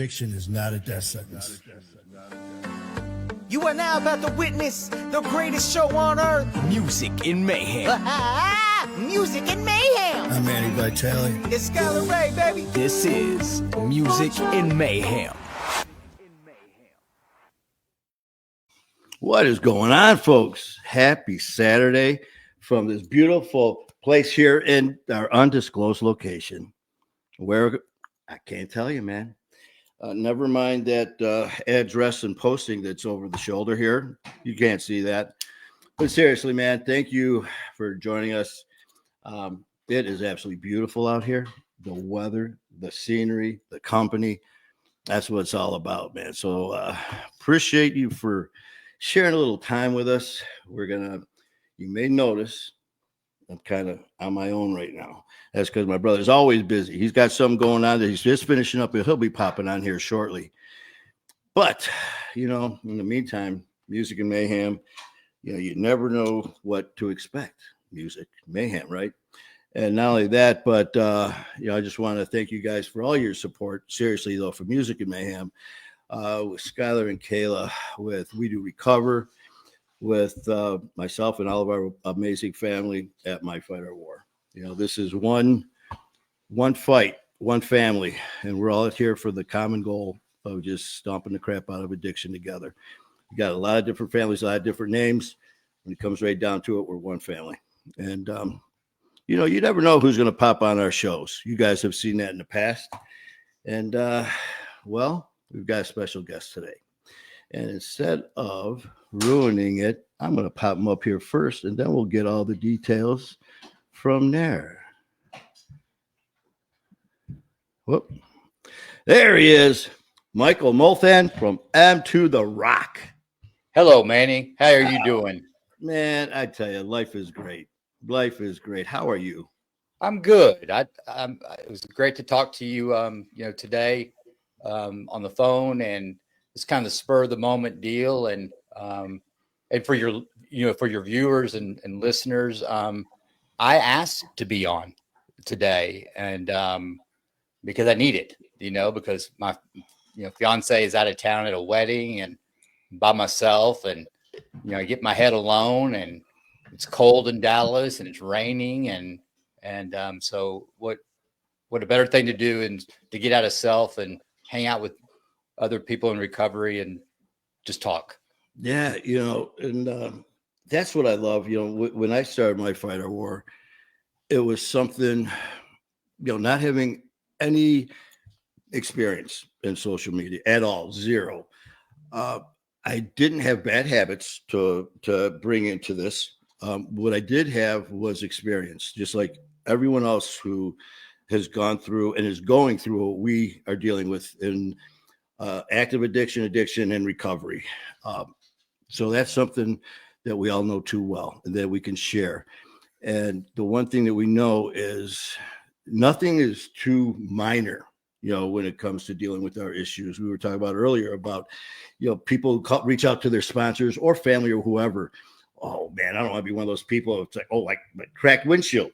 Addiction is not a death sentence. You are now about to witness the greatest show on earth. Music in Mayhem. Music and mayhem. I'm Manny Vitale. It's Skylar Ray, baby. This is Music in Mayhem. What is going on, folks? Happy Saturday from this beautiful place here in our undisclosed location where I can't tell you, man. Never mind that address and posting that's over the shoulder here. You can't see that. But seriously, man, thank you for joining us. It is absolutely beautiful out here. The weather, the scenery, the company. That's what it's all about, man. So appreciate you for sharing a little time with us. You may notice I'm kind of on my own right now. That's because my brother's always busy. He's got something going on that he's just finishing up, and he'll be popping on here shortly. But, in the meantime, Music and Mayhem, you never know what to expect. Music, mayhem, right? And not only that, but, I just want to thank you guys for all your support. Seriously, though, for Music and Mayhem, with Skylar and Kayla, with We Do Recover, with myself and all of our amazing family at My Fight or War. This is one fight, one family, and we're all here for the common goal of just stomping the crap out of addiction together. We got a lot of different families, a lot of different names. When it comes right down to it, we're one family. And, you never know who's going to pop on our shows. You guys have seen that in the past. And, we've got a special guest today. And instead of ruining it, I'm going to pop him up here first, and then we'll get all the details from there. Whoop. There he is, Michael Molthan from M to the Rock. Hello, Manny. How are you doing? Man, I tell you, life is great. Life is great. How are you? I'm good. It was great to talk to you, today on the phone, and it's kind of the spur of the moment deal. And for your, for your viewers and listeners, I asked to be on today, and because I need it, because my, fiance is out of town at a wedding and by myself, and, I get my head alone, and it's cold in Dallas and it's raining. And so what a better thing to do and to get out of self and hang out with other people in recovery and just talk. Yeah. And that's what I love. When I started My Fight or War, it was something, not having any experience in social media at all, zero. I didn't have bad habits to bring into this. What I did have was experience, just like everyone else who has gone through and is going through what we are dealing with in active addiction, and recovery. So that's something that we all know too well and that we can share. And the one thing that we know is nothing is too minor, when it comes to dealing with our issues. We were talking about earlier about, people who reach out to their sponsors or family or whoever. Oh man, I don't want to be one of those people. It's like, like cracked windshield.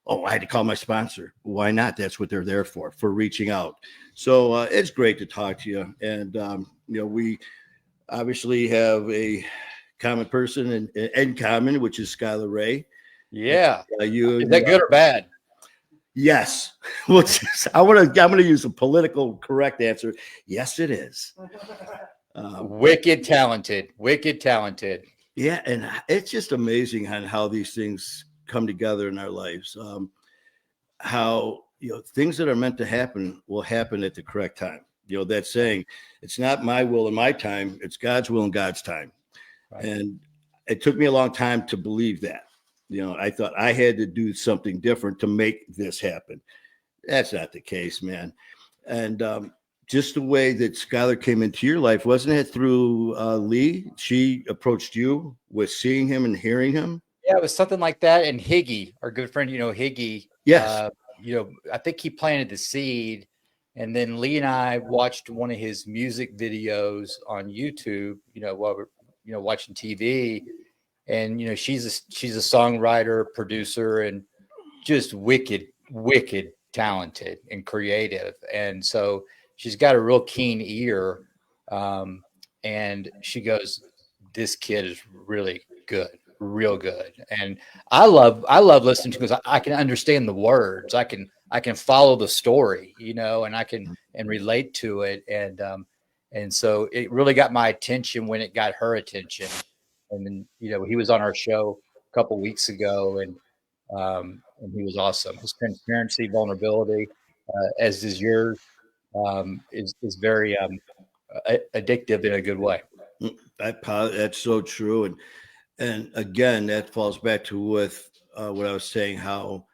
Oh, I had to call my sponsor. Why not? That's what they're there for reaching out. So it's great to talk to you. And, we obviously have a common person in common, which is Skylar Ray. Yeah. Is that good or bad? Yes. I'm going to use a political correct answer. Yes, it is. Wicked talented. Yeah. And it's just amazing how these things come together in our lives. How, things that are meant to happen will happen at the correct time. That saying, it's not my will and my time, it's God's will and God's time. Right. And it took me a long time to believe that. I thought I had to do something different to make this happen. That's not the case, man. And just the way that Skylar came into your life, wasn't it through Lee? She approached you with seeing him and hearing him. Yeah, it was something like that. And Higgy, our good friend, Higgy. Yes. I think he planted the seed. And then Lee and I watched one of his music videos on YouTube, while we're, watching TV. And, she's a songwriter, producer, and just wicked talented and creative. And so she's got a real keen ear. And she goes, this kid is really good, real good. And I love listening to, because I can understand the words. I can follow the story, and I can and relate to it. And so it really got my attention when it got her attention. And then, he was on our show a couple weeks ago, and he was awesome. His transparency, vulnerability, as is yours, is very addictive in a good way. That's so true. And again, that falls back to with what I was saying, how,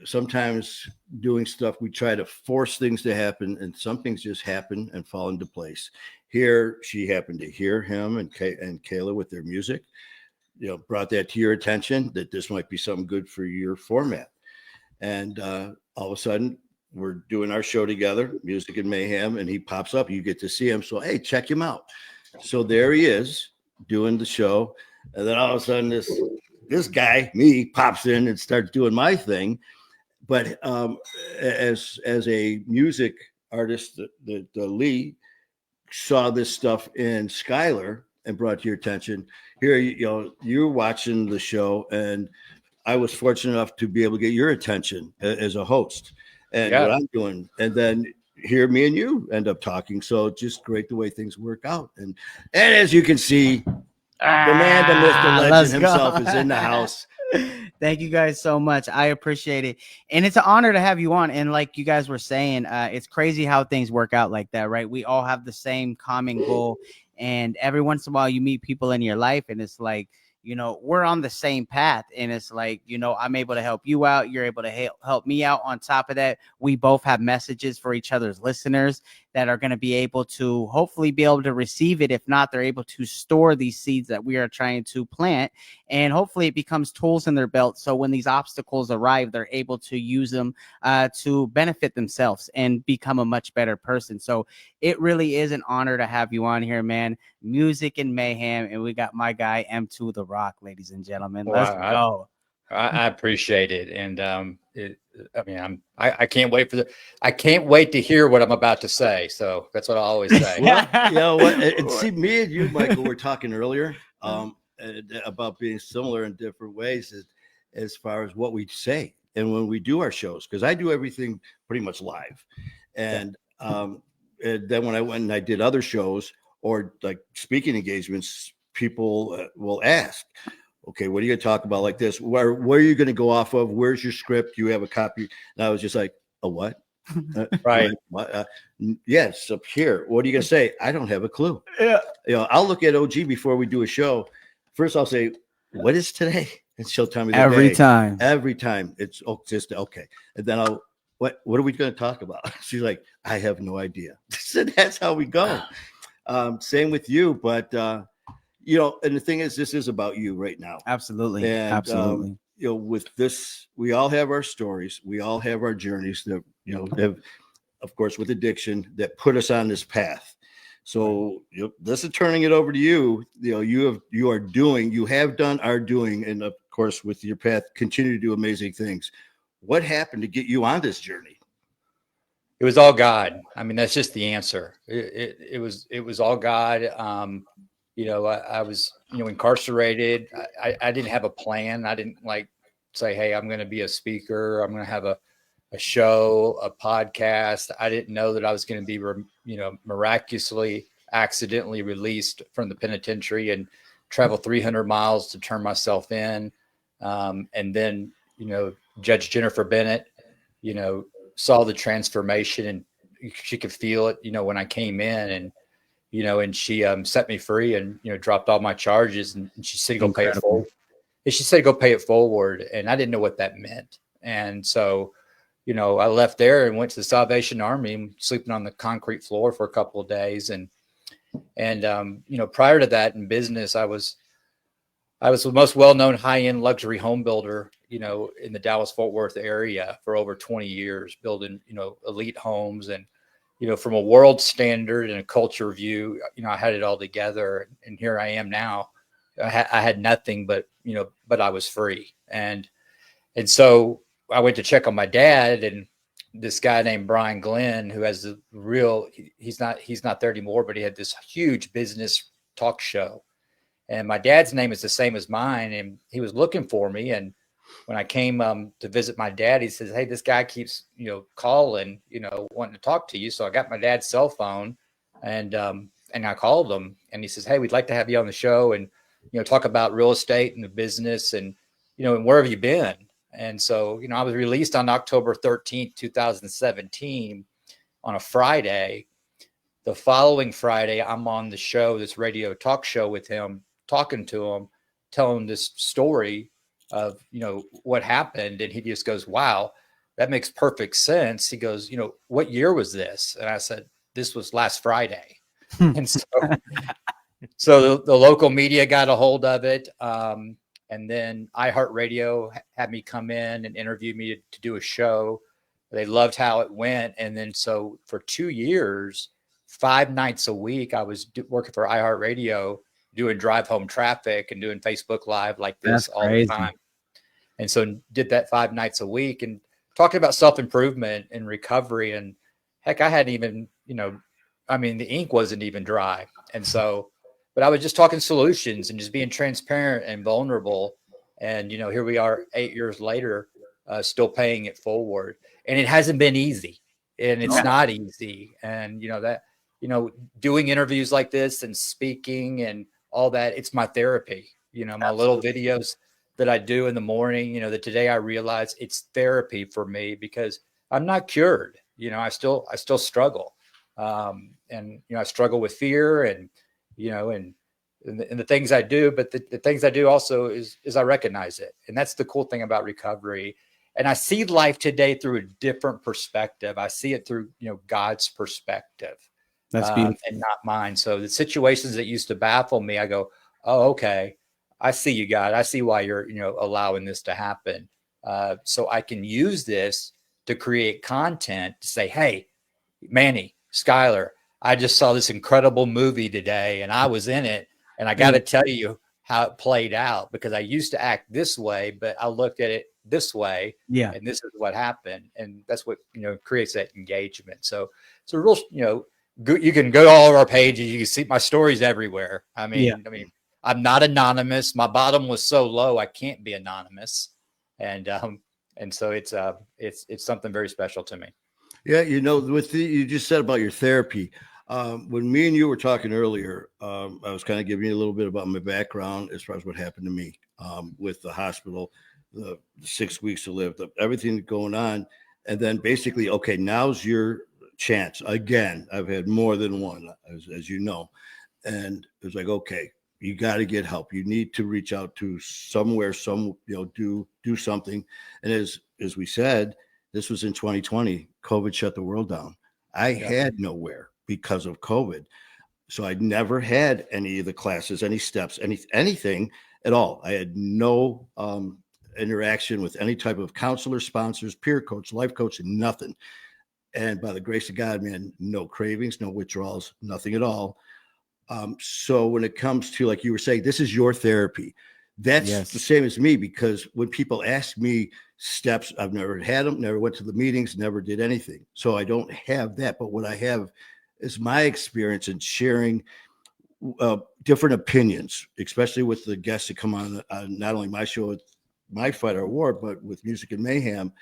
sometimes doing stuff, we try to force things to happen, and some things just happen and fall into place. Here, she happened to hear him and Kayla with their music, brought that to your attention, that this might be something good for your format. And all of a sudden, we're doing our show together, Music and Mayhem, and he pops up. You get to see him. So, hey, check him out. So there he is doing the show. And then all of a sudden, this guy, me, pops in and starts doing my thing. But as a music artist, the Lee saw this stuff in Skylar and brought to your attention. Here, you're watching the show, and I was fortunate enough to be able to get your attention as a host and what I'm doing. And then here, me and you end up talking. So just great the way things work out. And as you can see, the man, the myth, the legend himself is in the house. Thank you guys so much. I appreciate it. And it's an honor to have you on. And like you guys were saying, it's crazy how things work out like that, right? We all have the same common goal. And every once in a while you meet people in your life, and it's like, we're on the same path, and it's like, I'm able to help you out. You're able to help me out. On top of that, we both have messages for each other's listeners that are going to be able to hopefully be able to receive it. If not, they're able to store these seeds that we are trying to plant, and hopefully it becomes tools in their belt. So when these obstacles arrive, they're able to use them to benefit themselves and become a much better person. So it really is an honor to have you on here, man. Music and Mayhem, and we got my guy M2 The Rock, ladies and gentlemen. Let's go. I appreciate it, and I can't wait I can't wait to hear what I'm about to say. So that's what I always say. Well, what? And see, me and you, Michael, were talking earlier about being similar in different ways as far as what we say and when we do our shows, because I do everything pretty much live, and then when I went and I did other shows or like speaking engagements, people will ask, okay, what are you going to talk about like this? Where are you going to go off of? Where's your script? You have a copy? And I was just like, a what? Right. Yes, up here. What are you going to say? I don't have a clue. Yeah. I'll look at OG before we do a show. First, I'll say, what is today? And she'll tell me every time. Every time. It's just okay. And then what are we going to talk about? She's like, I have no idea. So that's how we go. Same with you, but and the thing is, this is about you right now. Absolutely. And, absolutely. With this, we all have our stories. We all have our journeys that, have, of course, with addiction that put us on this path. So this is turning it over to you. You are doing, and of course, with your path, continue to do amazing things. What happened to get you on this journey? It was all God. I mean, that's just the answer. It was all God. I was, incarcerated. I didn't have a plan. I didn't say, hey, I'm going to be a speaker. I'm going to have a show, a podcast. I didn't know that I was going to be, miraculously, accidentally released from the penitentiary and travel 300 miles to turn myself in. And then, Judge Jennifer Bennett, saw the transformation, and she could feel it, when I came in, and she set me free and, dropped all my charges, and she said, go pay it forward. And she said, go pay it forward. And I didn't know what that meant. And so, I left there and went to the Salvation Army, sleeping on the concrete floor for a couple of days. And prior to that in business, I was the most well-known high-end luxury home builder, in the Dallas-Fort Worth area for over 20 years, building, elite homes. And, from a world standard and a culture view, I had it all together. And here I am now. I had nothing, but I was free. And so I went to check on my dad, and this guy named Brian Glenn, who has the real, he's not there anymore, but he had this huge business talk show. And my dad's name is the same as mine. And he was looking for me. And when I came to visit my dad, he says, "Hey, this guy keeps, calling, wanting to talk to you." So I got my dad's cell phone and I called him, and he says, "Hey, we'd like to have you on the show and, talk about real estate and the business and, and where have you been?" And so, I was released on October 13th, 2017 on a Friday. The following Friday, I'm on the show, this radio talk show with him, talking to him, telling this story of, what happened. And he just goes, "Wow, that makes perfect sense." He goes, "What year was this?" And I said, "This was last Friday." And so the local media got a hold of it. And then iHeartRadio had me come in and interview me to do a show. They loved how it went. And then so for 2 years, 5 nights a week, I was working for iHeartRadio, doing drive home traffic and doing Facebook Live like this all the time. And so did that 5 nights a week and talking about self-improvement and recovery. And heck, I hadn't even, the ink wasn't even dry. And so, but I was just talking solutions and just being transparent and vulnerable. And, here we are 8 years later, still paying it forward. And it hasn't been easy, and it's not easy. And, doing interviews like this and speaking and all that, it's my therapy, my little videos that I do in the morning, that today I realize it's therapy for me because I'm not cured. I still struggle. And, I struggle with fear and, and the things I do, but the things I do also is I recognize it. And that's the cool thing about recovery. And I see life today through a different perspective. I see it through, God's perspective. That's beautiful. And not mine. So the situations that used to baffle me, I go, "Oh, okay. I see you, God. I see why you're, allowing this to happen." So I can use this to create content to say, "Hey, Manny, Skylar, I just saw this incredible movie today and I was in it. And I got to tell you how it played out because I used to act this way, but I looked at it this way. Yeah. And this is what happened." And that's what, creates that engagement. So it's a real, you can go to all of our pages. You can see my stories everywhere. I'm not anonymous. My bottom was so low, I can't be anonymous. And so it's something very special to me. Yeah, you just said about your therapy. When me and you were talking earlier, I was kind of giving you a little bit about my background as far as what happened to me with the hospital, the 6 weeks to live, everything going on. And then basically, okay, now's your chance. Again, I've had more than one, as you know. And it was like, okay, you got to get help. You need to reach out to somewhere, do something. And as we said, this was in 2020. COVID shut the world down. I had nowhere because of COVID. So I never had any of the classes, any steps, anything at all. I had no interaction with any type of counselor, sponsors, peer coach, life coach, and nothing. And by the grace of God, man, no cravings, no withdrawals, nothing at all. So when it comes to, like you were saying, this is your therapy. That's the same as me, because when people ask me steps, I've never had them, never went to the meetings, never did anything. So I don't have that. But what I have is my experience in sharing different opinions, especially with the guests that come on not only my show, My Fighter Award, but with Music and Mayhem,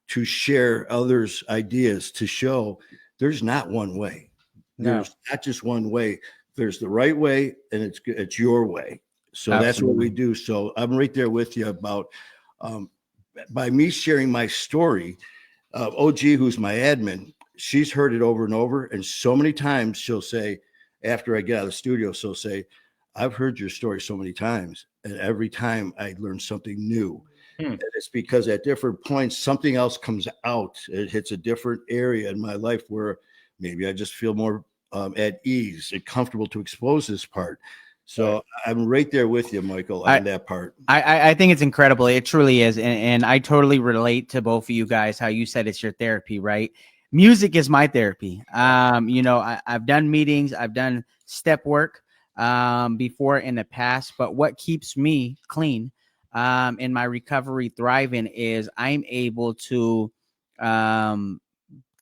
to share others' ideas, to show there's not one way. There's not just one way. There's the right way, and it's your way. So that's what we do. So I'm right there with you about by me sharing my story. OG, who's my admin, she's heard it over and over. And so many times she'll say, after I get out of the studio, she'll say, "I've heard your story so many times. And every time I learn something new." And it's because at different points, something else comes out. It hits a different area in my life where maybe I just feel more at ease and comfortable to expose this part. So I'm right there with you, Michael, on that part. I think it's incredible. It truly is. And I totally relate to both of you guys, how you said it's your therapy, right? Music is my therapy. I've done meetings, I've done step work before in the past, but what keeps me clean in my recovery thriving is I'm able to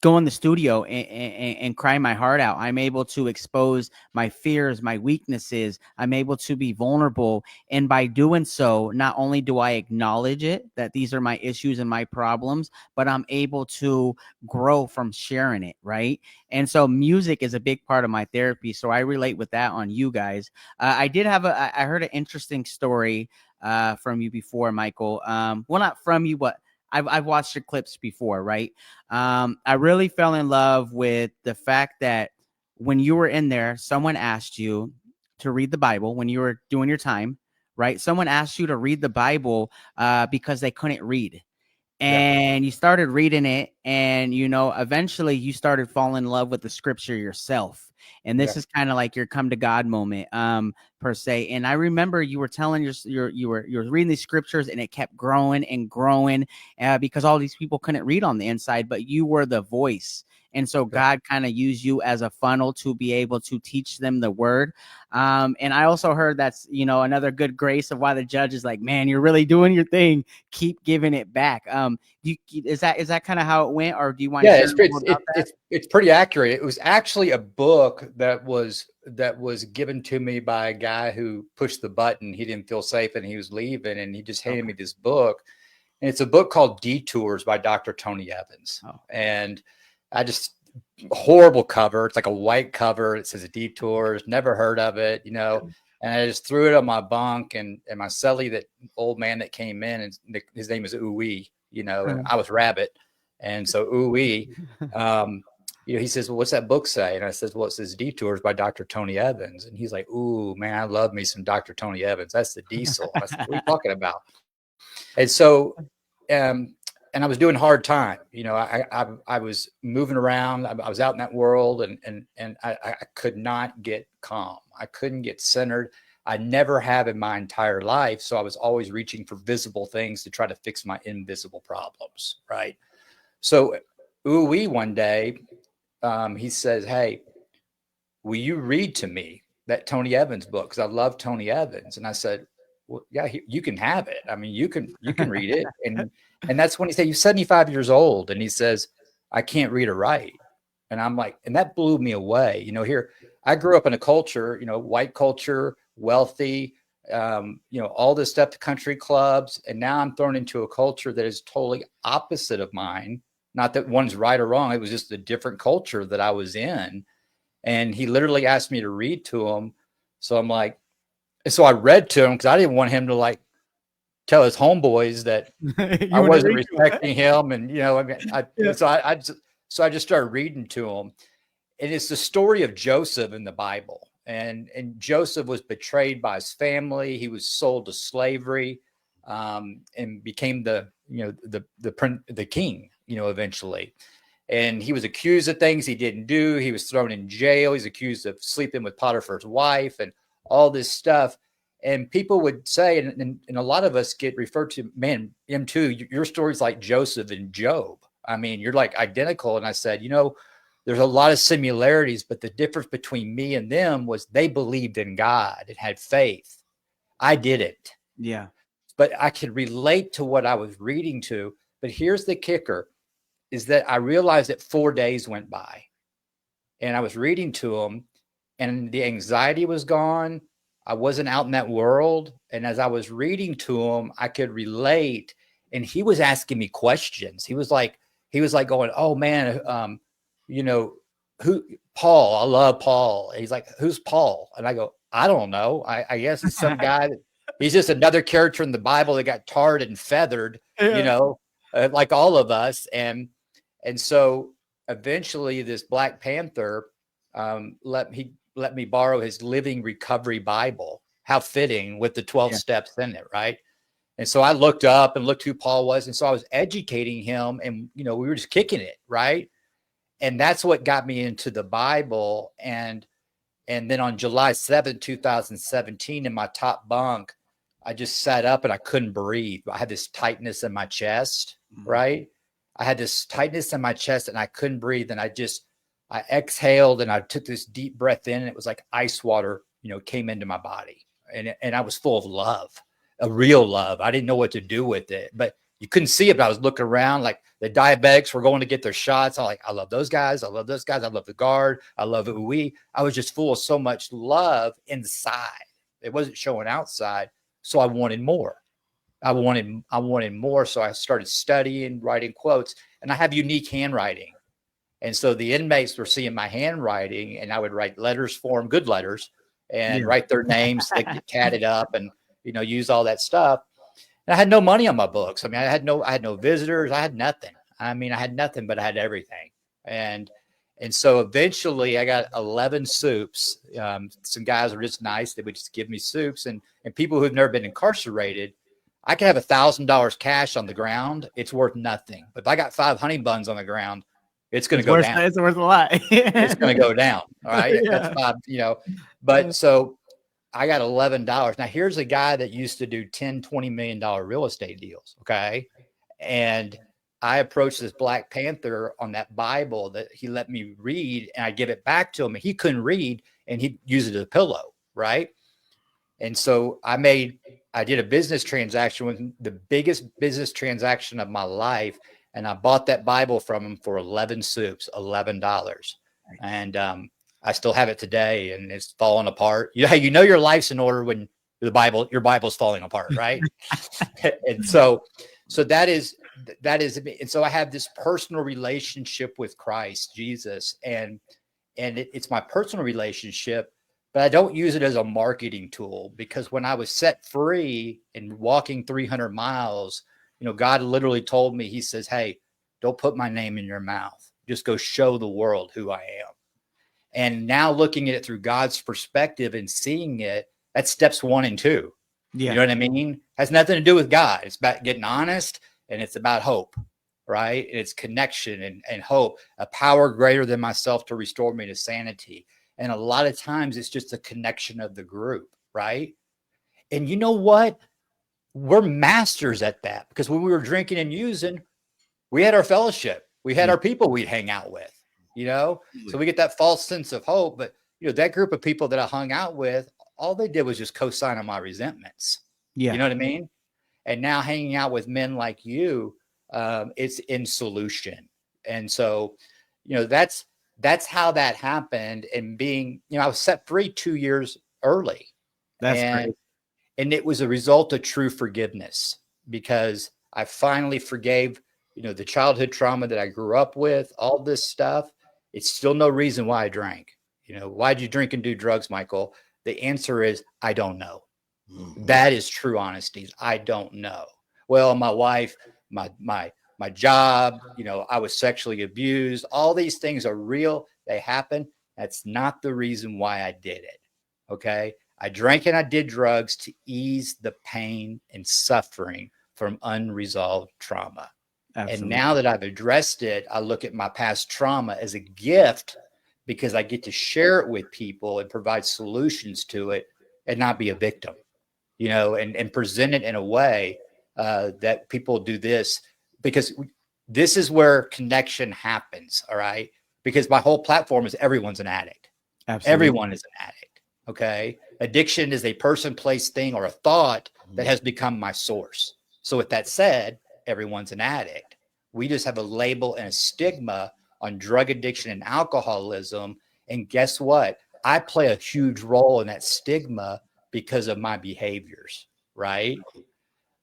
go in the studio and cry my heart out. I'm able to expose my fears, my weaknesses. I'm able to be vulnerable. And by doing so, not only do I acknowledge it, that these are my issues and my problems, but I'm able to grow from sharing it. Right. And so music is a big part of my therapy. So I relate with that on you guys. I did have I heard an interesting story from you before, Michael. Well, not from you, but I've watched your clips before, right? I really fell in love with the fact that when you were in there, someone asked you to read the Bible when you were doing your time, right? Someone asked you to read the Bible because they couldn't read. And you started reading it, and eventually you started falling in love with the scripture yourself. And this is kind of like your come to God moment, per se. And I remember you were telling you were reading these scriptures, and it kept growing and growing because all these people couldn't read on the inside, but you were the voice. And so God kind of used you as a funnel to be able to teach them the word. And I also heard that's, another good grace of why the judge is like, man, you're really doing your thing. Keep giving it back. Is that kind of how it went, or do you want to share more about that? It's pretty accurate. It was actually a book that was given to me by a guy who pushed the button. He didn't feel safe and he was leaving, and he just handed me this book. And it's a book called Detours by Dr. Tony Evans. And I just, horrible cover. It's like a white cover. It says Detours, never heard of it, and I just threw it on my bunk, and my cellie, that old man that came in, and his name is Ooey, and I was Rabbit. And so Ooey, he says, well, what's that book say? And I says, well, it says Detours by Dr. Tony Evans. And he's like, ooh, man, I love me some Dr. Tony Evans. That's the diesel. I said, what are you talking about? And so, and I was doing hard time. I was moving around. I was out in that world, and I could not get calm. I couldn't get centered. I never have in my entire life. So I was always reaching for visible things to try to fix my invisible problems. Right. So Ooey one day, he says, hey, will you read to me that Tony Evans book? Because I love Tony Evans. And I said, well, yeah, you can have it. I mean, you can read it. And that's when he said, you're 75 years old. And he says, I can't read or write. And I'm like, and that blew me away. Here, I grew up in a culture, white culture, wealthy, all this stuff, to country clubs. And now I'm thrown into a culture that is totally opposite of mine. Not that one's right or wrong. It was just a different culture that I was in. And he literally asked me to read to him. So I'm like, so I read to him because I didn't want him to like tell his homeboys that I wasn't respecting him. And, so I just started reading to him. And it's the story of Joseph in the Bible. And Joseph was betrayed by his family. He was sold to slavery, and became the king, eventually. And he was accused of things he didn't do. He was thrown in jail. He's accused of sleeping with Potiphar's wife and all this stuff. And people would say, and a lot of us get referred to, man, M2, your story's like Joseph and Job. I mean, you're like identical. And I said, there's a lot of similarities, but the difference between me and them was they believed in God and had faith. I didn't. Yeah. But I could relate to what I was reading to. But here's the kicker, is that I realized that 4 days went by and I was reading to him, and the anxiety was gone. I wasn't out in that world. And as I was reading to him, I could relate. And he was asking me questions. He was like going, oh man, who Paul, I love Paul. And he's like, who's Paul? And I go, I don't know. I guess it's some guy he's just another character in the Bible that got tarred and feathered, like all of us. And so eventually this Black Panther let me borrow his Living Recovery Bible. How fitting, with the 12 steps in it, right? And so I looked up and looked who Paul was. And so I was educating him, and, we were just kicking it, right? And that's what got me into the Bible. And then on July 7th, 2017, in my top bunk, I just sat up and I couldn't breathe. I had this tightness in my chest, right? I had this tightness in my chest and I couldn't breathe. And I exhaled and I took this deep breath in, and it was like ice water, came into my body. And I was full of love, a real love. I didn't know what to do with it, but You couldn't see it, but I was looking around like the diabetics were going to get their shots. I'm like, I love those guys. I love those guys. I love the guard. I love it. I was just full of so much love inside. It wasn't showing outside. So I wanted more. I wanted more. So I started studying, writing quotes, and I have unique handwriting. And so the inmates were seeing my handwriting, and I would write letters for them, good letters, and write their names. They get tatted up and, use all that stuff. And I had no money on my books. I mean, I had no visitors. I had nothing. I mean, I had nothing, but I had everything. And so eventually I got 11 soups. Some guys were just nice. They would just give me soups, and people who've never been incarcerated, I could have $1,000 cash on the ground. It's worth nothing. But if I got 5 honey buns on the ground, it's going to go down. It's worth a lot. It's going to go down. All right. Yeah. That's 5, but so I got $11. Now here's a guy that used to do $10-20 million real estate deals. Okay. And I approached this Black Panther on that Bible that he let me read, and I give it back to him, and he couldn't read, and he used it as a pillow. Right. And so I did a business transaction with the biggest business transaction of my life. And I bought that Bible from him for 11 soups, $11. And I still have it today, and it's falling apart. Your life's in order when your Bible's falling apart, right? And so that is, and so I have this personal relationship with Christ Jesus, and it's my personal relationship, but I don't use it as a marketing tool, because when I was set free and walking 300 miles, God literally told me, he says, hey, don't put my name in your mouth. Just go show the world who I am. And now looking at it through God's perspective and seeing it, that's steps 1 and 2. Yeah. You know what I mean? Has nothing to do with God. It's about getting honest, and it's about hope, right? And it's connection and hope, a power greater than myself to restore me to sanity. And a lot of times it's just a connection of the group, right? And you know what? We're masters at that, because when we were drinking and using, we had our fellowship, we had our people we'd hang out with, so we get that false sense of hope. But that group of people that I hung out with, all they did was just co-sign on my resentments. Yeah. You know what I mean? And now hanging out with men like you, it's in solution. And so, that's how that happened. And being, I was set free 2 years early. That's great. And it was a result of true forgiveness, because I finally forgave, the childhood trauma that I grew up with, all this stuff. It's still no reason why I drank. Why'd you drink and do drugs, Michael? The answer is, I don't know. Mm-hmm. That is true honesty. I don't know. Well, my wife, my job, I was sexually abused. All these things are real. They happen. That's not the reason why I did it. Okay. I drank and I did drugs to ease the pain and suffering from unresolved trauma. Absolutely. And now that I've addressed it, I look at my past trauma as a gift, because I get to share it with people and provide solutions to it, and not be a victim, and present it in a way that people do this, because this is where connection happens. All right. Because my whole platform is everyone's an addict. Absolutely. Everyone is an addict. Okay. Addiction is a person, place, thing, or a thought that has become my source. So with that said, everyone's an addict. We just have a label and a stigma on drug addiction and alcoholism. And guess what? I play a huge role in that stigma because of my behaviors, right?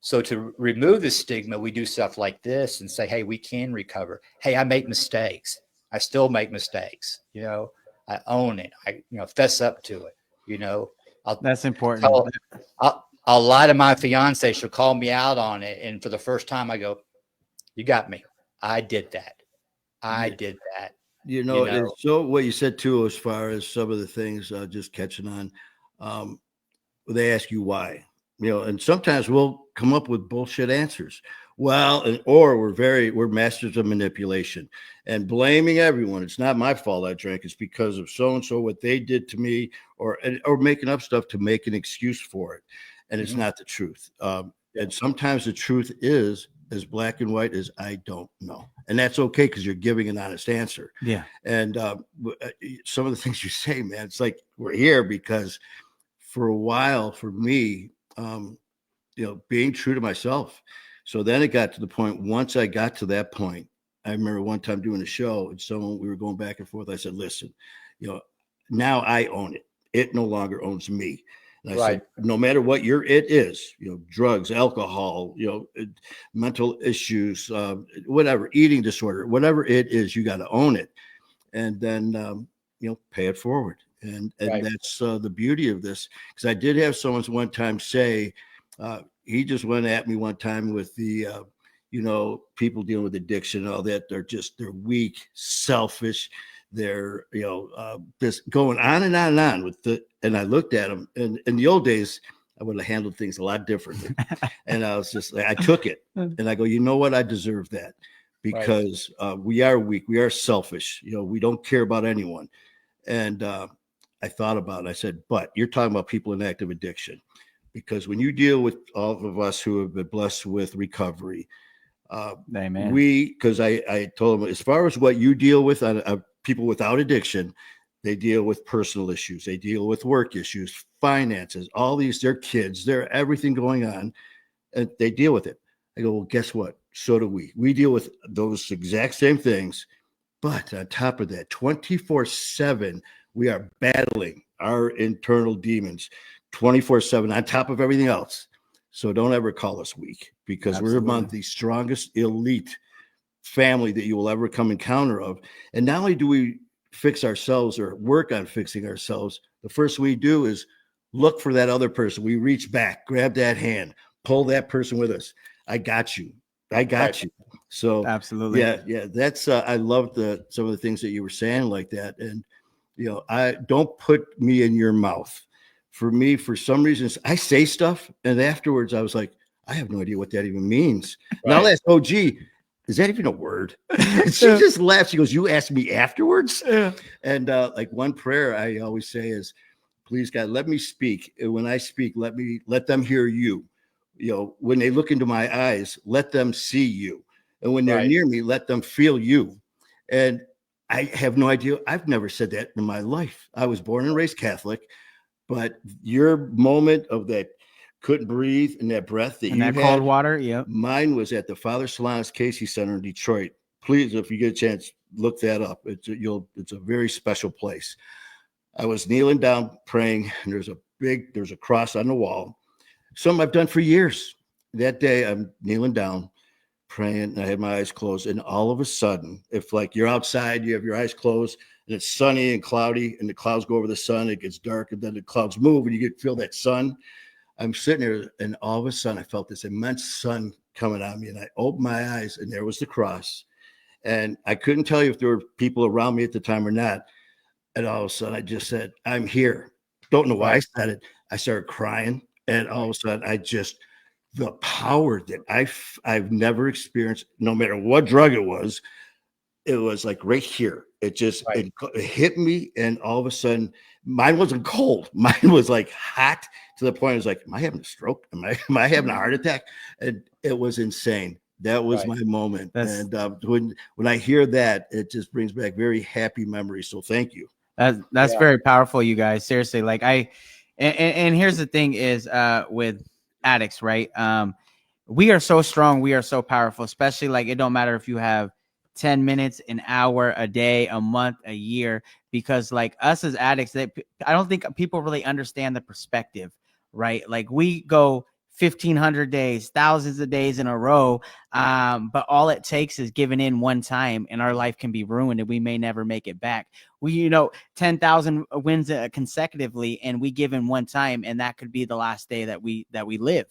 So to remove the stigma, we do stuff like this and say, hey, we can recover. Hey, I make mistakes. I still make mistakes. I own it. I, fess up to it. That's important. I'll lie to my fiance. She'll call me out on it. And for the first time I go, you got me. I did that. I did that. And so what you said too, as far as some of the things, just catching on, they ask you why, and sometimes we'll come up with bullshit answers. Well, or we're masters of manipulation and blaming everyone. It's not my fault I drank. It's because of so-and-so, what they did to me, or making up stuff to make an excuse for it. And it's not the truth. And sometimes the truth is as black and white as I don't know. And that's okay, because you're giving an honest answer. Yeah. And some of the things you say, man, it's like we're here because for a while, for me, being true to myself, So then it got to the point, once I got to that point, I remember one time doing a show and we were going back and forth. I said, listen, now I own it. It no longer owns me. And I said, no matter what your it is, drugs, alcohol, mental issues, whatever, eating disorder, whatever it is, you got to own it. And then, pay it forward. And that's the beauty of this. Because I did have someone one time say, he just went at me one time with the, people dealing with addiction and all that. They're weak, selfish. They're, just going on and on and on with and I looked at him, and in the old days, I would have handled things a lot differently. And I was just like, I took it and I go, you know what? I deserve that because we are weak. We are selfish. We don't care about anyone. And I thought about it. I said, but you're talking about people in active addiction, because when you deal with all of us who have been blessed with recovery, because I told them, as far as what you deal with on people without addiction, they deal with personal issues. They deal with work issues, finances, all these, their kids, they're everything going on, and they deal with it. I go, well, guess what? So do we. We deal with those exact same things. But on top of that, 24/7, we are battling our internal demons 24/7 on top of everything else. So don't ever call us weak, because we're among the strongest elite family that you will ever come encounter of. And not only do we fix ourselves or work on fixing ourselves, the first we do is look for that other person. We reach back, grab that hand, pull that person with us. I got you. I got you. So absolutely. Yeah. That's I love some of the things that you were saying like that. And I don't put me in your mouth. For me, for some reasons, I say stuff, and afterwards I was like, I have no idea what that even means. Now I'll ask, oh, gee, is that even a word? She just laughs. She goes, you asked me afterwards? Yeah. And like one prayer I always say is, please, God, let me speak. And when I speak, let them hear you. When they look into my eyes, let them see you. And when they're near me, let them feel you. And I have no idea. I've never said that in my life. I was born and raised Catholic, but your moment of that couldn't breathe and that breath that you had, cold water. Yep. Mine was at the Father Solanus Casey Center in Detroit. Please, if you get a chance, look that up. It's a very special place. I was kneeling down praying, and there's a cross on the wall. Something I've done for years. That day I'm kneeling down praying, and I had my eyes closed, and all of a sudden, if like you're outside, you have your eyes closed and it's sunny and cloudy, and the clouds go over the sun, it gets dark, and then the clouds move and you feel that sun. I'm sitting there, and all of a sudden I felt this immense sun coming on me, and I opened my eyes, and there was the cross. And I couldn't tell you if there were people around me at the time or not. And all of a sudden I just said, I'm here. Don't know why I said it. I started crying, and all of a sudden the power that I've never experienced, no matter what drug it was like right here. It just it hit me, and all of a sudden mine wasn't cold. Mine was like hot to the point I was like, am I having a stroke? Am I having a heart attack? And it was insane. That was my moment. And when I hear that, it just brings back very happy memories. So thank you. That's very powerful, you guys. Seriously, like and here's the thing is with addicts, right? We are so strong, we are so powerful, especially like it don't matter if you have 10 minutes, an hour, a day, a month, a year, because like us as addicts, I don't think people really understand the perspective, right? Like we go 1,500 days, thousands of days in a row. But all it takes is giving in one time, and our life can be ruined, and we may never make it back. 10,000 wins consecutively, and we give in one time, and that could be the last day that we live.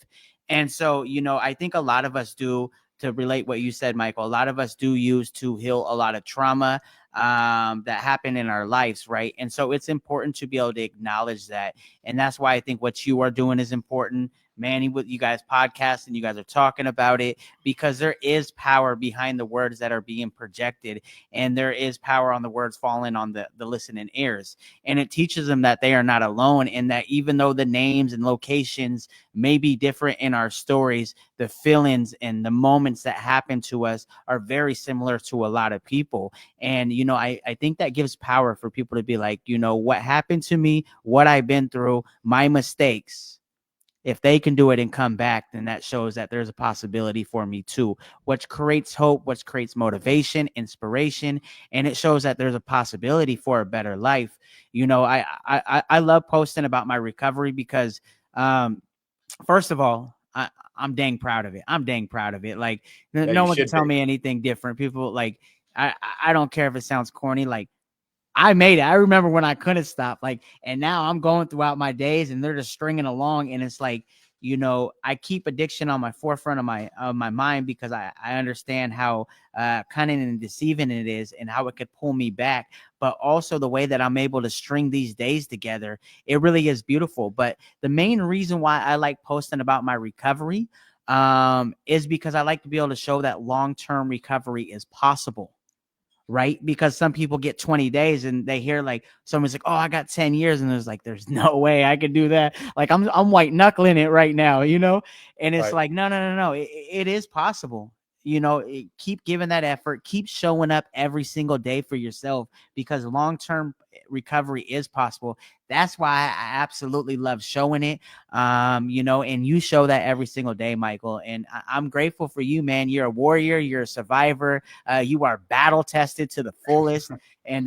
And so, I think a lot of us do, to relate what you said, Michael, a lot of us do use to heal a lot of trauma that happened in our lives, right? And so it's important to be able to acknowledge that. And that's why I think what you are doing is important. Manny, with you guys podcast, and you guys are talking about it, because there is power behind the words that are being projected, and there is power on the words falling on the listening ears. And it teaches them that they are not alone, and that even though the names and locations may be different in our stories, the feelings and the moments that happen to us are very similar to a lot of people. And I think that gives power for people to be like, what happened to me, what I've been through, my mistakes, If they can do it and come back, then that shows that there's a possibility for me too, which creates hope, which creates motivation, inspiration, and it shows that there's a possibility for a better life. You know, I love posting about my recovery because, first of all, I'm dang proud of it. I'm dang proud of it. Like Yeah, no you one can should tell be. me anything different. People like I don't care if it sounds corny. Like I made it. I remember when I couldn't stop, like, and now I'm going throughout my days and they're just stringing along. And it's like, you know, I keep addiction on my forefront of my mind because I understand how cunning and deceiving it is and how it could pull me back. But also the way that I'm able to string these days together, it really is beautiful. But the main reason why I like posting about my recovery is because I like to be able to show that long-term recovery is possible. Right? Because some people get 20 days and they hear like someone's like, oh, I got 10 years. And there's like, there's no way I could do that. Like I'm white knuckling it right now, you know? And it's Right. like, no. It is possible. You know, keep giving that effort, keep showing up every single day for yourself because long-term recovery is possible. That's why I absolutely love showing it. You know, and you show that every single day, Michael. And I'm grateful for you, man. You're a warrior, you're a survivor. You are battle tested to the fullest. And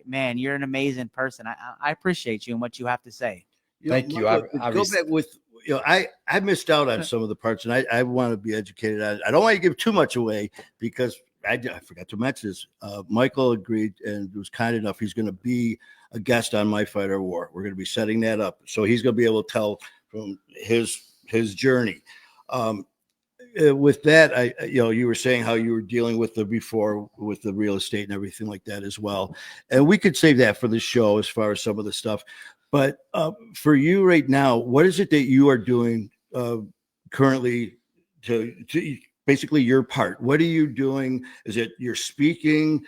man, you're an amazing person. I appreciate you and what you have to say. Thank you. Michael, I go back with I missed out on some of the parts, and I want to be educated on it. I don't want to give too much away because I forgot to mention this. Michael agreed and was kind enough. He's going to be a guest on My Fight or War. We're going to be setting that up, so he's going to be able to tell from his journey. With that, you were saying how you were dealing with the real estate and everything like that as well. And we could save that for the show as far as some of the stuff. But for you right now, what is it that you are doing currently to basically your part? What are you doing? Is it you're speaking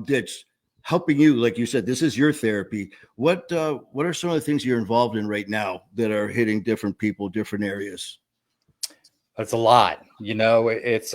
that's helping you? Like you said, this is your therapy. What are some of the things you're involved in right now that are hitting different people, different areas? It's a lot, you know. It's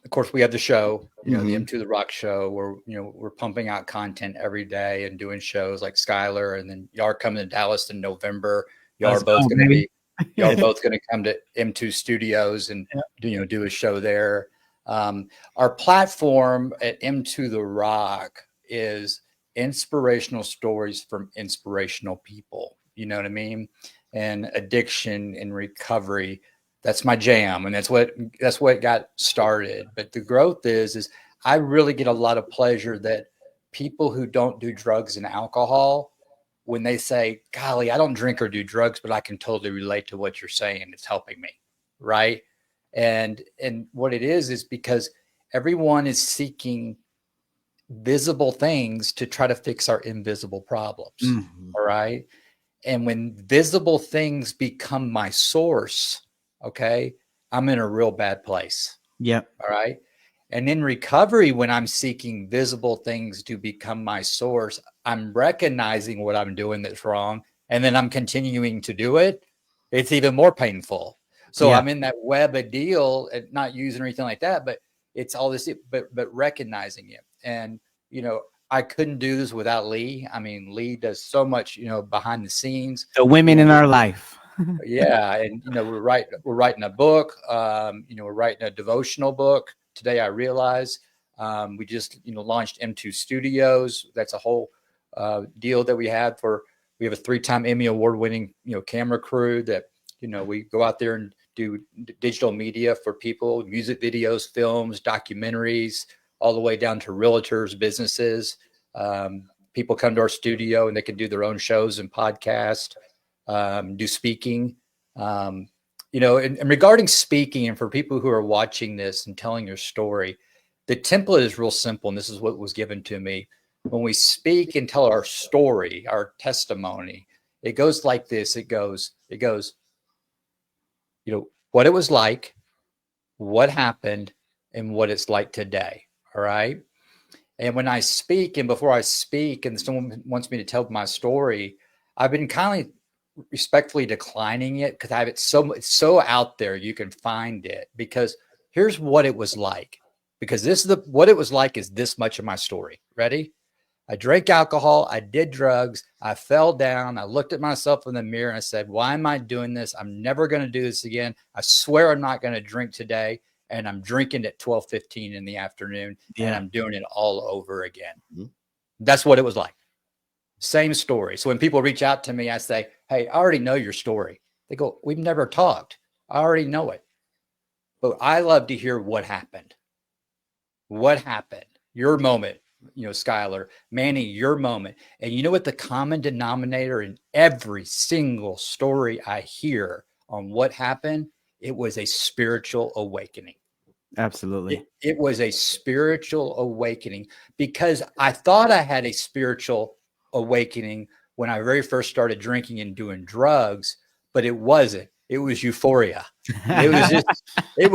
of course we have the show, you know, the Mhm. M2 the Rock show where, you know, we're pumping out content every day and doing shows like Skylar, and then y'all are coming to Dallas in November. Y'all Let's are both go, going to baby. y'all are both going to come to M2 Studios and do a show there. Our platform at M2 the Rock is inspirational stories from inspirational people. You know what I mean? And addiction and recovery, that's my jam, and that's what got started. But the growth is I really get a lot of pleasure that people who don't do drugs and alcohol, when they say, golly, I don't drink or do drugs, but I can totally relate to what you're saying, it's helping me, right? And what it is because everyone is seeking visible things to try to fix our invisible problems. Mhm. All right. And when visible things become my source, okay, I'm in a real bad place. Yep. All right. And in recovery, when I'm seeking visible things to become my source, I'm recognizing what I'm doing that's wrong. And then I'm continuing to do it. It's even more painful. So Yeah. I'm in that web of deal and not using or anything like that, but it's all this, but recognizing it. And, you know, I couldn't do this without Lee. I mean, Lee does so much, you know, behind the scenes. The women You in know, our life. yeah, and you know, we're writing a book. You know, we're writing a devotional book. Today I realize we just, you know, launched M2 Studios. That's a whole deal that we have we have a 3-time Emmy award winning, you know, camera crew that, you know, we go out there and do digital media for people, music videos, films, documentaries, all the way down to realtors, businesses. People come to our studio and they can do their own shows and podcasts, do speaking. You know, and regarding speaking, and for people who are watching this and telling your story, the template is real simple. And this is what was given to me. When we speak and tell our story, our testimony, it goes like this. It goes, you know, what it was like, what happened, and what it's like today. All right. And when I speak, and before I speak, and someone wants me to tell my story, I've been kind of respectfully declining it because I have it's so out there you can find it. Because here's what it was like. Because this is what it was like is this much of my story. Ready? I drank alcohol. I did drugs. I fell down. I looked at myself in the mirror and I said, why am I doing this? I'm never going to do this again. I swear I'm not going to drink today. And I'm drinking at 12:15 in the afternoon, and I'm doing it all over again. Mm-hmm. That's what it was like. Same story. So when people reach out to me, I say, hey, I already know your story. They go, we've never talked. I already know it. But I love to hear what happened. What happened? Your moment, Skylar, Manny, your moment. And you know what the common denominator in every single story I hear on what happened? It was a spiritual awakening. Absolutely. It was a spiritual awakening, because I thought I had a spiritual awakening when I very first started drinking and doing drugs, but it wasn't. It was euphoria. It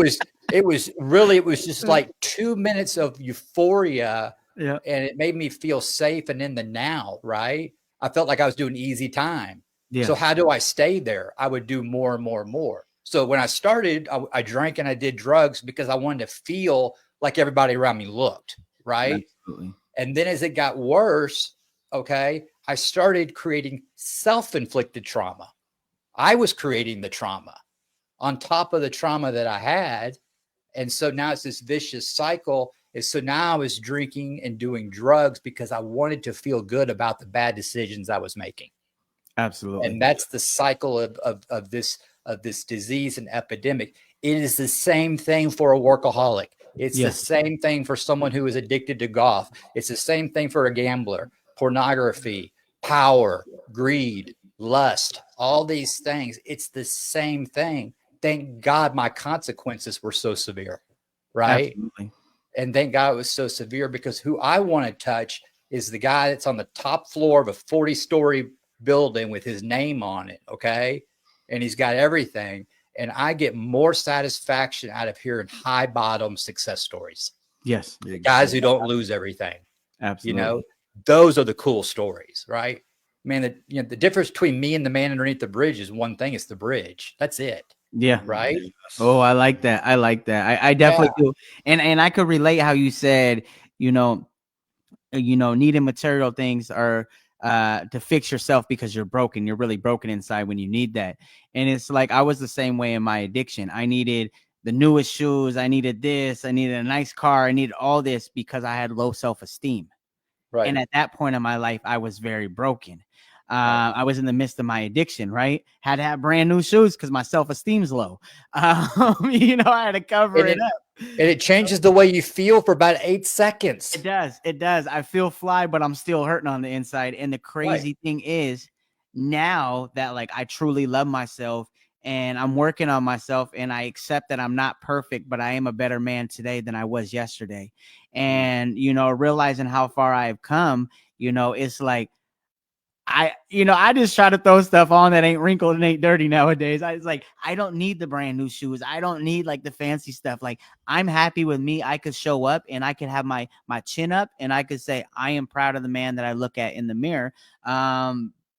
was just like 2 minutes of euphoria. Yeah. And it made me feel safe and in the now, right? I felt like I was doing easy time. Yeah. So how do I stay there? I would do more and more and more. So when I started, I drank and I did drugs because I wanted to feel like everybody around me looked, right? Absolutely. And then as it got worse, okay, I started creating self-inflicted trauma. I was creating the trauma on top of the trauma that I had. And so now it's this vicious cycle. And so now I was drinking and doing drugs because I wanted to feel good about the bad decisions I was making. Absolutely. And that's the cycle of this disease and epidemic. It is the same thing for a workaholic. It's the same thing for someone who is addicted to golf. It's the same thing for a gambler, pornography, power, greed, lust, all these things. It's the same thing. Thank God my consequences were so severe, right? Absolutely. And thank God it was so severe, because who I want to touch is the guy that's on the top floor of a 40-story building with his name on it, okay? And he's got everything. And I get more satisfaction out of hearing high bottom success stories. Yes. The guys who don't lose everything. Absolutely. Those are the cool stories, right? Man, the difference between me and the man underneath the bridge is one thing. It's the bridge. That's it. Yeah. Right. Oh, I like that. I definitely do. And I could relate how you said, needing material things are to fix yourself because you're broken. You're really broken inside when you need that. And it's like, I was the same way in my addiction. I needed the newest shoes. I needed this. I needed a nice car. I needed all this because I had low self-esteem. Right. And at that point in my life, I was very broken. I was in the midst of my addiction, right? Had to have brand new shoes because my self-esteem's low. I had to cover it up. And it changes the way you feel for about 8 seconds. It does. It does. I feel fly, but I'm still hurting on the inside. And the crazy thing is, now that I truly love myself and I'm working on myself and I accept that I'm not perfect, but I am a better man today than I was yesterday. And, realizing how far I've come, it's like, I just try to throw stuff on that ain't wrinkled and ain't dirty nowadays. I don't need the brand new shoes. I don't need the fancy stuff. I'm happy with me. I could show up and I could have my chin up and I could say, I am proud of the man that I look at in the mirror.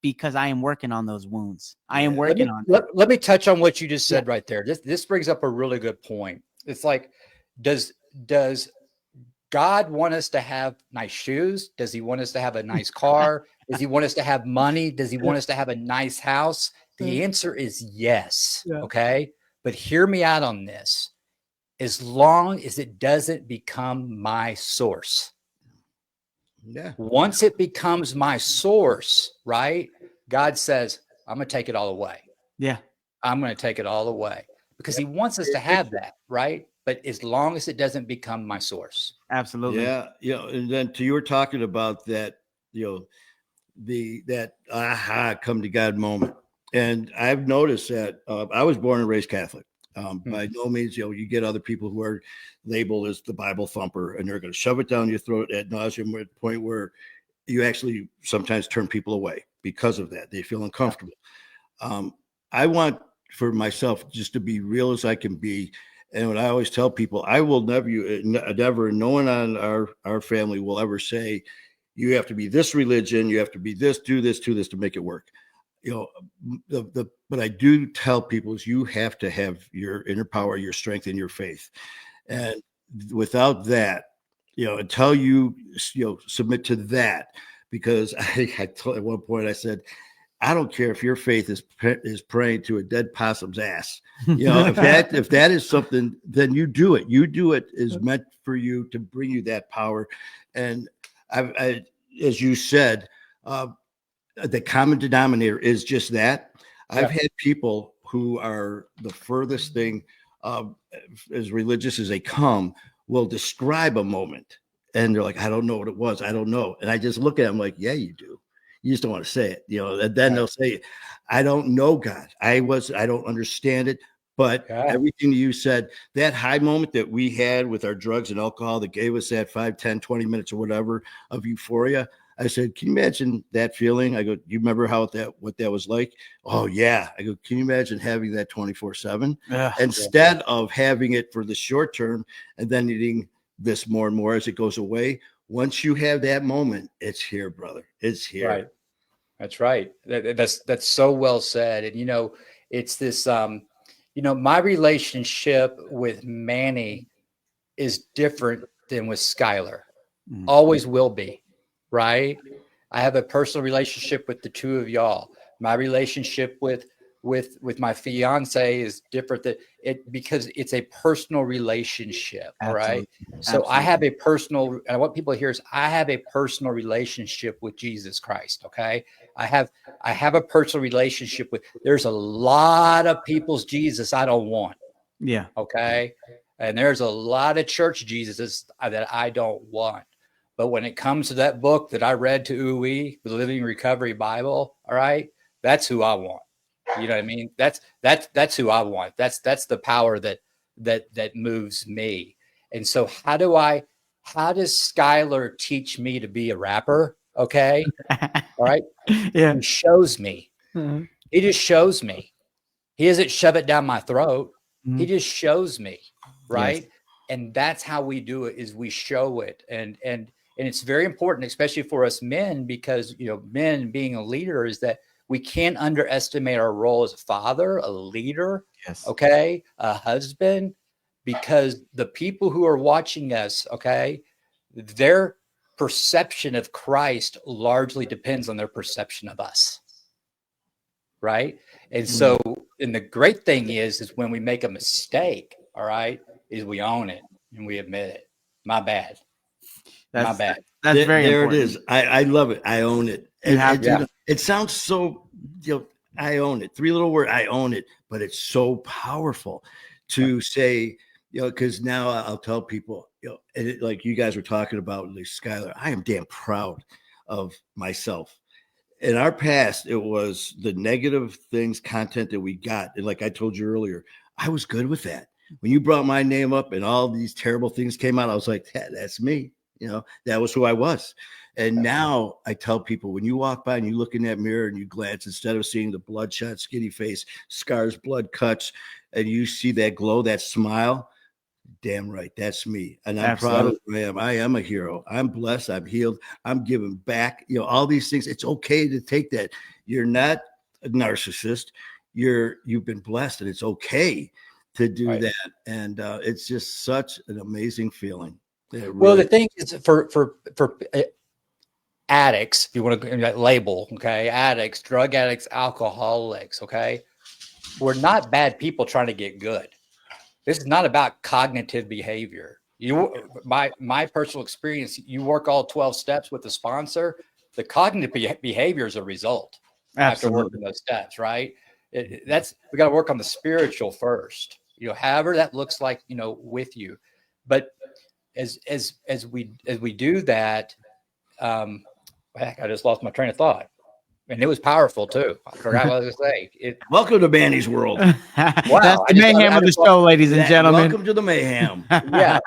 Because I am working on those wounds. I am working on it. Let me touch on what you just said right there. This brings up a really good point. It's like, does God want us to have nice shoes? Does he want us to have a nice car? Does he want us to have money? Does he want us to have a nice house? The answer is yes. Yeah. Okay. But hear me out on this. As long as it doesn't become my source. Yeah. Once it becomes my source, right? God says, I'm going to take it all away. Yeah. I'm going to take it all away because he wants us to have that, right? But as long as it doesn't become my source. Absolutely. Yeah. And then you were talking about that, that come to God moment. And I've noticed that I was born and raised Catholic. By no means, you get other people who are labeled as the Bible thumper and they're going to shove it down your throat ad nauseum at the point where you actually sometimes turn people away because of that. They feel uncomfortable. I want for myself just to be real as I can be. And what I always tell people, I will never, no one on our family will ever say, you have to be this religion, you have to be this, do this to make it work. But I do tell people is you have to have your inner power, your strength, and your faith. And without that, until you submit to that, because I told at one point I said, I don't care if your faith is praying to a dead possum's ass. If that is something, then you do it. You do it is meant for you to bring you that power. And I as you said, the common denominator is just that. Yeah. I've had people who are the furthest thing as religious as they come will describe a moment, and they're like, I don't know what it was. I don't know. And I just look at them like, yeah, you do. You just don't want to say it, and then they'll say, I don't know God. I don't understand it. But everything you said, that high moment that we had with our drugs and alcohol that gave us that 5, 10, 20 minutes or whatever of euphoria, I said, can you imagine that feeling? I go, you remember what that was like? Oh, yeah. I go, can you imagine having that 24/7 instead of having it for the short term and then needing this more and more as it goes away? Once you have that moment, it's here, brother. It's here. Right. That's right. That's so well said. And, it's this, my relationship with Manny is different than with Skylar. Always will be. Right. I have a personal relationship with the two of y'all. My relationship with my fiance is different because it's a personal relationship. Absolutely. Right. So I have a personal, and what people hear is I have a personal relationship with Jesus Christ. Okay. I have a personal relationship there's a lot of people's Jesus I don't want. Yeah. Okay. And there's a lot of church Jesuses that I don't want. But when it comes to that book that I read to UE, the Living Recovery Bible, all right, that's who I want. You know what I mean? That's who I want. That's the power that moves me. And so how does Skylar teach me to be a rapper? Okay. All right. Yeah. He shows me. Mm-hmm. He just shows me. He doesn't shove it down my throat. Mm-hmm. He just shows me. Right. Yes. And that's how we do it, is we show it. And it's very important, especially for us men, because, men being a leader, is that we can't underestimate our role as a father, a leader, okay, a husband, because the people who are watching us, okay, their perception of Christ largely depends on their perception of us. Right. And so, and the great thing is when we make a mistake, all right, is we own it and we admit it. My bad. My bad. That's very there important. It is. I love it. I own it. It sounds so, I own it. 3 little words. I own it. But it's so powerful to say, because now I'll tell people, like you guys were talking about, like Skylar, I am damn proud of myself. In our past, it was the negative content that we got. And like I told you earlier, I was good with that. When you brought my name up and all these terrible things came out, I was like, that's me. That was who I was. And now I tell people, when you walk by and you look in that mirror and you glance, instead of seeing the bloodshot, skinny face, scars, blood cuts, and you see that glow, that smile, damn right, that's me. And I'm proud of who I am. I am a hero. I'm blessed. I'm healed. I'm giving back. All these things. It's okay to take that. You're not a narcissist. You've been blessed, and it's okay to do that. And it's just such an amazing feeling. Well, the thing is, for addicts, if you want to label, okay, addicts, drug addicts, alcoholics, okay, we're not bad people trying to get good. This is not about cognitive behavior. My personal experience, you work all 12 steps with the sponsor, the cognitive behavior is a result. After working those steps, right? We got to work on the spiritual first, however that looks like, with you. But as we do that, heck, I just lost my train of thought, and it was powerful too. I forgot what I was going to say. Welcome to Manny's world. Wow, that's the mayhem of the show, ladies and gentlemen. Welcome to the mayhem. Yeah,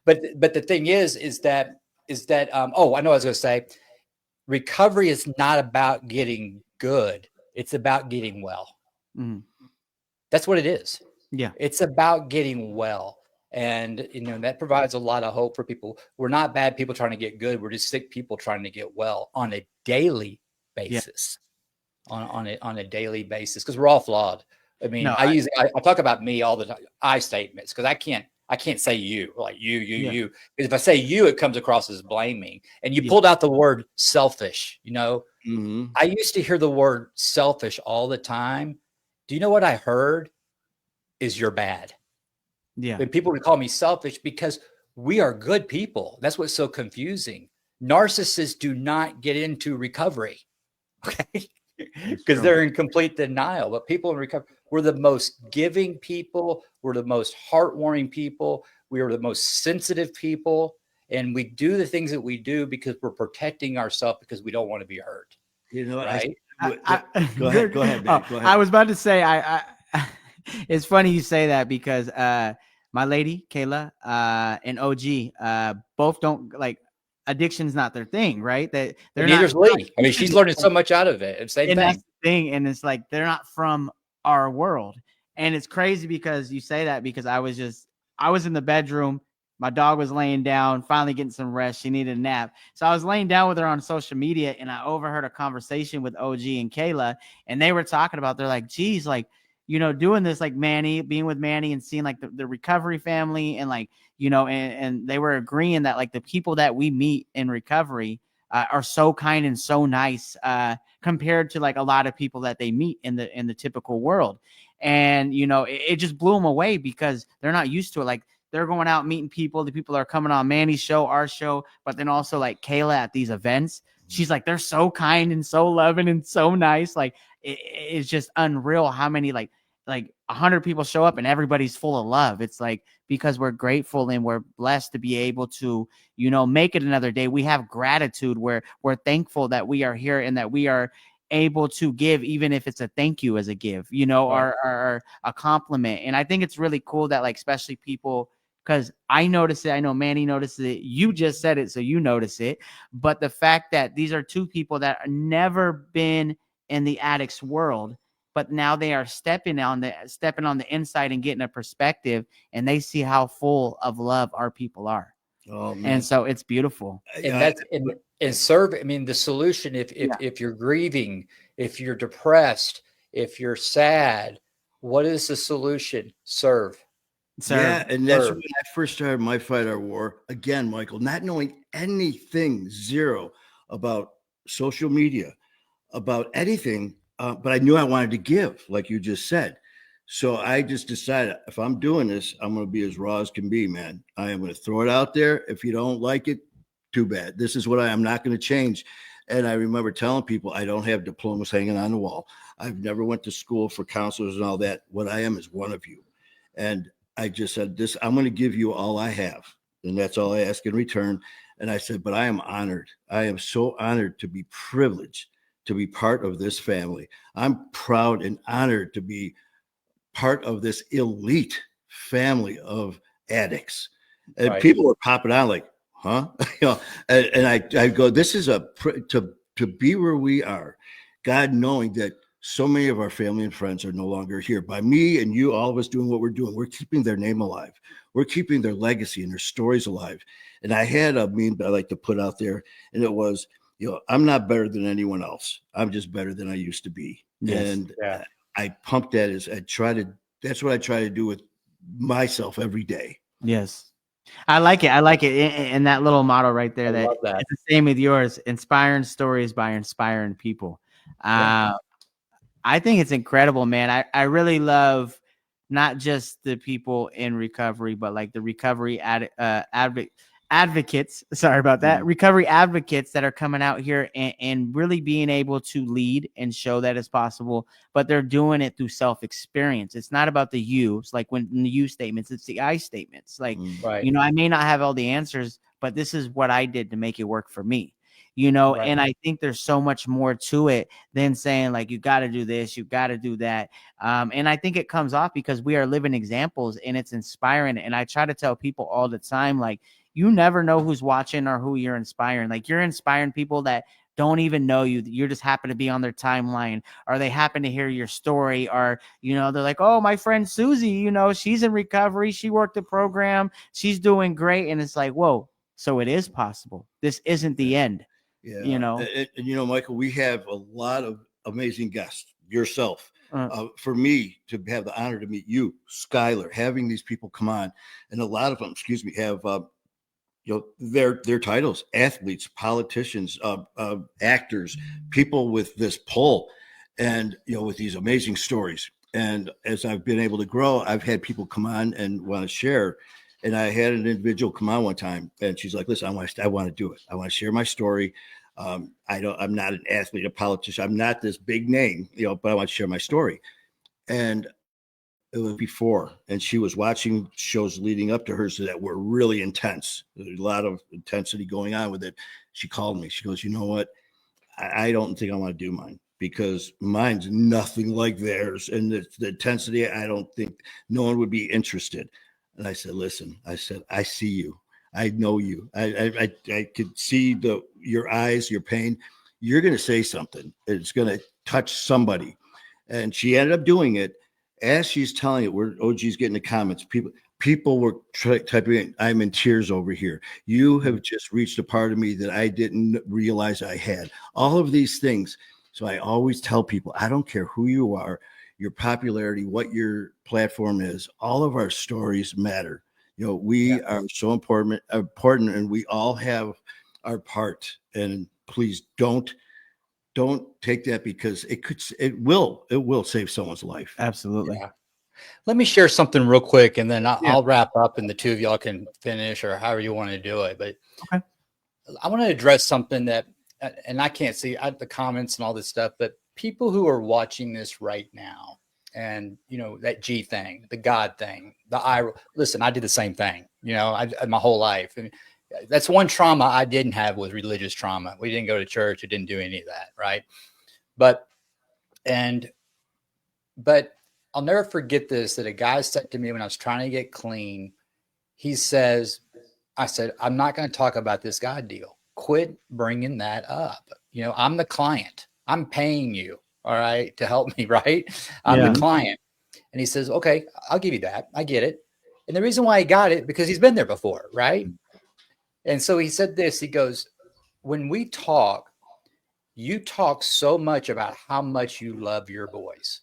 but the thing is that oh, I know what I was going to say. Recovery is not about getting good; it's about getting well. Mm. That's what it is. Yeah, it's about getting well. And, that provides a lot of hope for people. We're not bad people trying to get good. We're just sick people trying to get well on a daily basis, on a daily basis, because we're all flawed. I mean, I talk about me all the time, I statements, because I can't I can't say you, like you, Yeah. you. Because if I say you, it comes across as blaming. And you Yeah. pulled out the word selfish. You know, Mhm. I used to hear the word selfish all the time. Do you know what I heard? Is you're bad. Yeah. When people would call me selfish because we are good people. That's what's so confusing. Narcissists do not get into recovery. Okay. Because they're in complete denial. But people in recovery, we're the most giving people. We're the most heartwarming people. We are the most sensitive people. And we do the things that we do because we're protecting ourselves because we don't want to be hurt. You know, Right. go ahead. Go ahead, man. Go ahead. I was about to say, it's funny you say that because my lady Kayla and OG both don't like addiction's not their thing, right? That they're Neither's not. Lee. I mean, she's learning so much out of it. And same And that's thing. the thing, and it's like they're not from our world, and it's crazy because you say that because I was in the bedroom. My dog was laying down, finally getting some rest. She needed a nap. So I was laying down with her on social media and I overheard a conversation with OG and Kayla. And they were talking about, they're like, geez, like, doing this, like Manny, being with Manny and seeing like the recovery family and like, and they were agreeing that like the people that we meet in recovery are so kind and so nice compared to like a lot of people that they meet in the typical world. And, it just blew them away because they're not used to it. Like, they're going out meeting people. The people are coming on Manny's show, our show, but then also like Kayla at these events. She's like, they're so kind and so loving and so nice. Like it's just unreal how many like 100 people show up and everybody's full of love. It's like because we're grateful and we're blessed to be able to, make it another day. We have gratitude where we're thankful that we are here and that we are able to give, even if it's a thank you as a give, Right. or a compliment. And I think it's really cool that like, especially people, because I notice it. I know Manny noticed it. You just said it, so you notice it. But the fact that these are two people that have never been in the addict's world, but now they are stepping on the inside and getting a perspective, and they see how full of love our people are. Oh man. And so it's beautiful. And that's and serve. I mean, the solution, if you're grieving, if you're depressed, if you're sad, what is the solution? Serve. Yeah, and that's Serve. when I first started my fight our war. Again, Michael, not knowing anything, zero, about social media, about anything, but I knew I wanted to give, like you just said. So I just decided if I'm doing this, I'm going to be as raw as can be, man. I am going to throw it out there. If you don't like it, too bad. This is what I'm not going to change. And I remember telling people I don't have diplomas hanging on the wall. I've never went to school for counselors and all that. What I am is one of you. And I just said this, I'm going to give you all I have. And that's all I ask in return. And I said, but I am honored. I am so honored to be privileged to be part of this family. I'm proud and honored to be part of this elite family of addicts. And Right. people were popping out like, huh? And I go, this is to be where we are, God knowing that so many of our family and friends are no longer here. By me and you, all of us doing what we're doing, we're keeping their name alive. We're keeping their legacy and their stories alive. And I had a meme that I like to put out there, and it was, I'm not better than anyone else. I'm just better than I used to be. Yes. And Yeah. I pumped that as that's what I try to do with myself every day. Yes. I like it. I like it. And that little motto right there, I love that. it's the same with yours, inspiring stories by inspiring people. I think it's incredible, man. I really love not just the people in recovery, but like the recovery advocates. Sorry about that. Recovery advocates that are coming out here and really being able to lead and show that it's possible, but they're doing it through self-experience. It's not about the you. It's like when the you statements, it's the I statements. Like, Right. I may not have all the answers, but this is what I did to make it work for me. Right. And I think there's so much more to it than saying like, you got to do this, you got to do that. And I think it comes off because we are living examples and it's inspiring. And I try to tell people all the time, like, you never know who's watching or who you're inspiring. Like, you're inspiring people that don't even know you. You just happen to be on their timeline, or they happen to hear your story, or, they're like, oh, my friend Susie, she's in recovery. She worked the program. She's doing great. And it's like, whoa, so it is possible. This isn't the end. Yeah. And Michael, we have a lot of amazing guests, yourself, For me to have the honor to meet you, Skylar, having these people come on, and a lot of them, have their titles: athletes, politicians, actors, people with this pull, and with these amazing stories. And as I've been able to grow, I've had people come on and want to share. And I had an individual come on one time, and she's like, "Listen, I want to do it. I want to share my story. I'm not an athlete, a politician. I'm not this big name, but I want to share my story." And it was before, and she was watching shows leading up to hers that were really intense. There's a lot of intensity going on with it. She called me. She goes, "You know what? I don't think I want to do mine, because mine's nothing like theirs. And the intensity, I don't think no one would be interested." And I said, "Listen," I said, "I see you. I know you. I could see your eyes, your pain. You're going to say something. It's going to touch somebody." And she ended up doing it. As she's telling it, where OG's getting the comments, people were typing in, "I'm in tears over here. You have just reached a part of me that I didn't realize I had." All of these things. So I always tell people, I don't care who you are, your popularity, what your platform is, all of our stories matter. We are so important, and we all have our part. And please don't take that, because it will save someone's life. Absolutely. Yeah. Let me share something real quick, and then I'll, Yeah. I'll wrap up, and the two of y'all can finish, or however you want to do it. But Okay. I want to address something that, and I can't see the comments and all this stuff, but people who are watching this right now, and that G thing, the God thing, listen, I did the same thing, my whole life. And that's one trauma I didn't have, was religious trauma. We didn't go to church. It didn't do any of that. Right. But I'll never forget this, that a guy said to me when I was trying to get clean, I said, "I'm not going to talk about this God deal. Quit bringing that up. I'm the client. I'm paying you, all right, to help me, right? I'm Yeah. the client." And he says, "Okay, I'll give you that. I get it." And the reason why he got it, because he's been there before, right? And so he said this, he goes, "When we talk, you talk so much about how much you love your boys."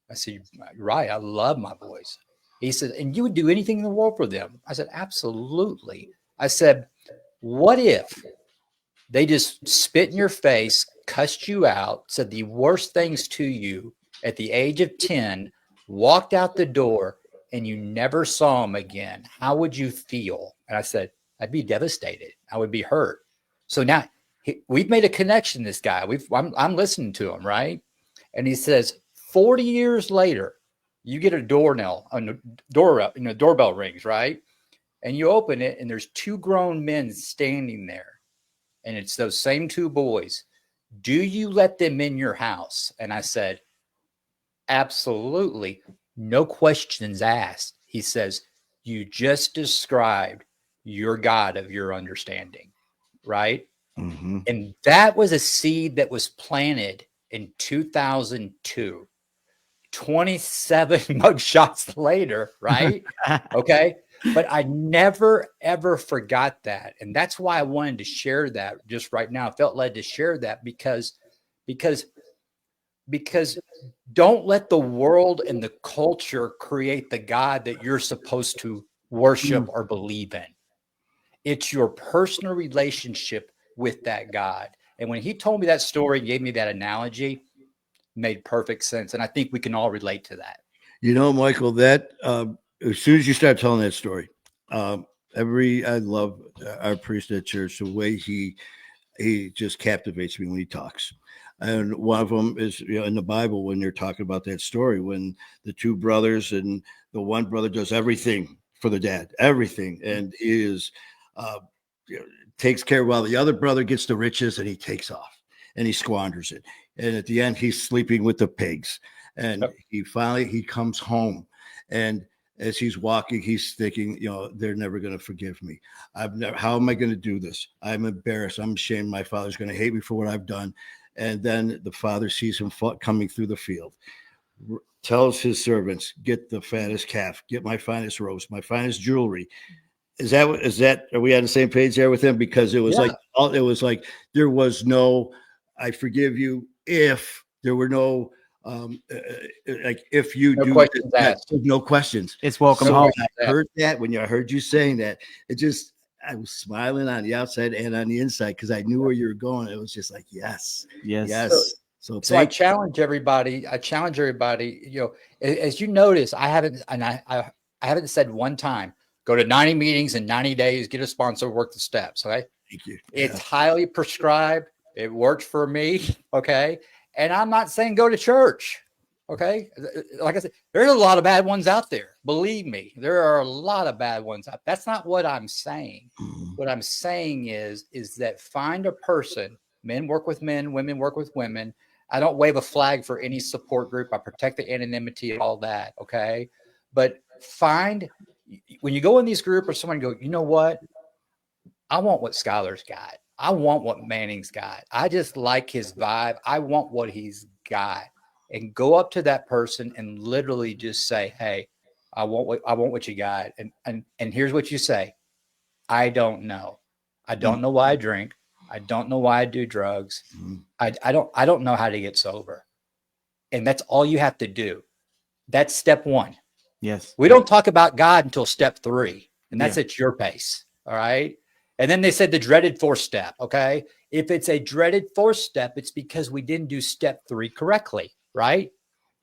I said, "You're right. I love my boys." He said, "And you would do anything in the world for them." I said, "Absolutely." I said, "What if they just spit in your face, cussed you out, said the worst things to you at the age of 10, walked out the door, and you never saw them again? How would you feel?" And I said, "I'd be devastated. I would be hurt." So now we've made a connection, this guy. I'm listening to him, right? And he says, 40 years later, you get a doorbell rings, right? And you open it, and there's two grown men standing there. And it's those same two boys. "Do you let them in your house?" And I said, "Absolutely. No questions asked." He says, "You just described your God of your understanding," right? Mm-hmm. And that was a seed that was planted in 2002. 27 mugshots later, right? Okay. But I never, ever forgot that. And that's why I wanted to share that just right now. I felt led to share that because don't let the world and the culture create the God that you're supposed to worship or believe in. It's your personal relationship with that God. And when he told me that story, gave me that analogy, made perfect sense. And I think we can all relate to that. Michael, that as soon as you start telling that story, I love our priest at church, the way he just captivates me when he talks. And one of them is in the Bible, when you're talking about that story, when the two brothers, and the one brother does everything for the dad, everything, and he is takes care, while the other brother gets the riches, and he takes off and he squanders it. And at the end, he's sleeping with the pigs. And he comes home, and as he's walking, he's thinking, they're never going to forgive me. How am I going to do this? I'm embarrassed. I'm ashamed. My father's going to hate me for what I've done. And then the father sees him coming through the field, tells his servants, "Get the fattest calf, get my finest roast, my finest jewelry." Is that, are we on the same page there with him? Because it was there was no, "I forgive you," if there were no like if you No do questions that, asked. no questions. It's welcome So home. when I heard that, when I heard you saying that, it just, I was smiling on the outside and on the inside because I knew where you were going. It was just like, yes, Yes. yes. So So I thank challenge everybody. You know, as you notice, I haven't said one time, go to 90 meetings in 90 days, get a sponsor, work the steps. Okay. you. It's Yeah. highly prescribed. It worked for me. Okay. And I'm not saying go to church. Okay. Like I said, there's a lot of bad ones out there. Believe me, there are a lot of bad ones out. That's not what I'm saying. Mhm. What I'm saying is that find a person, men work with men, women work with women. I don't wave a flag for any support group. I protect the anonymity and all that. Okay. But find, when you go in these groups or someone go, you know what? I want what Skylar's got. I want what Manning's got. I just like his vibe. I want what he's got. And go up to that person and literally just say, "Hey, I want what you got." And here's what you say. I don't know. I don't know why I drink. I don't know why I do drugs. Mhm. I don't know how to get sober. And that's all you have to do. That's step one. Yes. We don't talk about God until step 3, and that's at your pace. All right. And then they said the dreaded 4th step. Okay. If it's a dreaded 4th step, it's because we didn't do step 3 correctly. Right.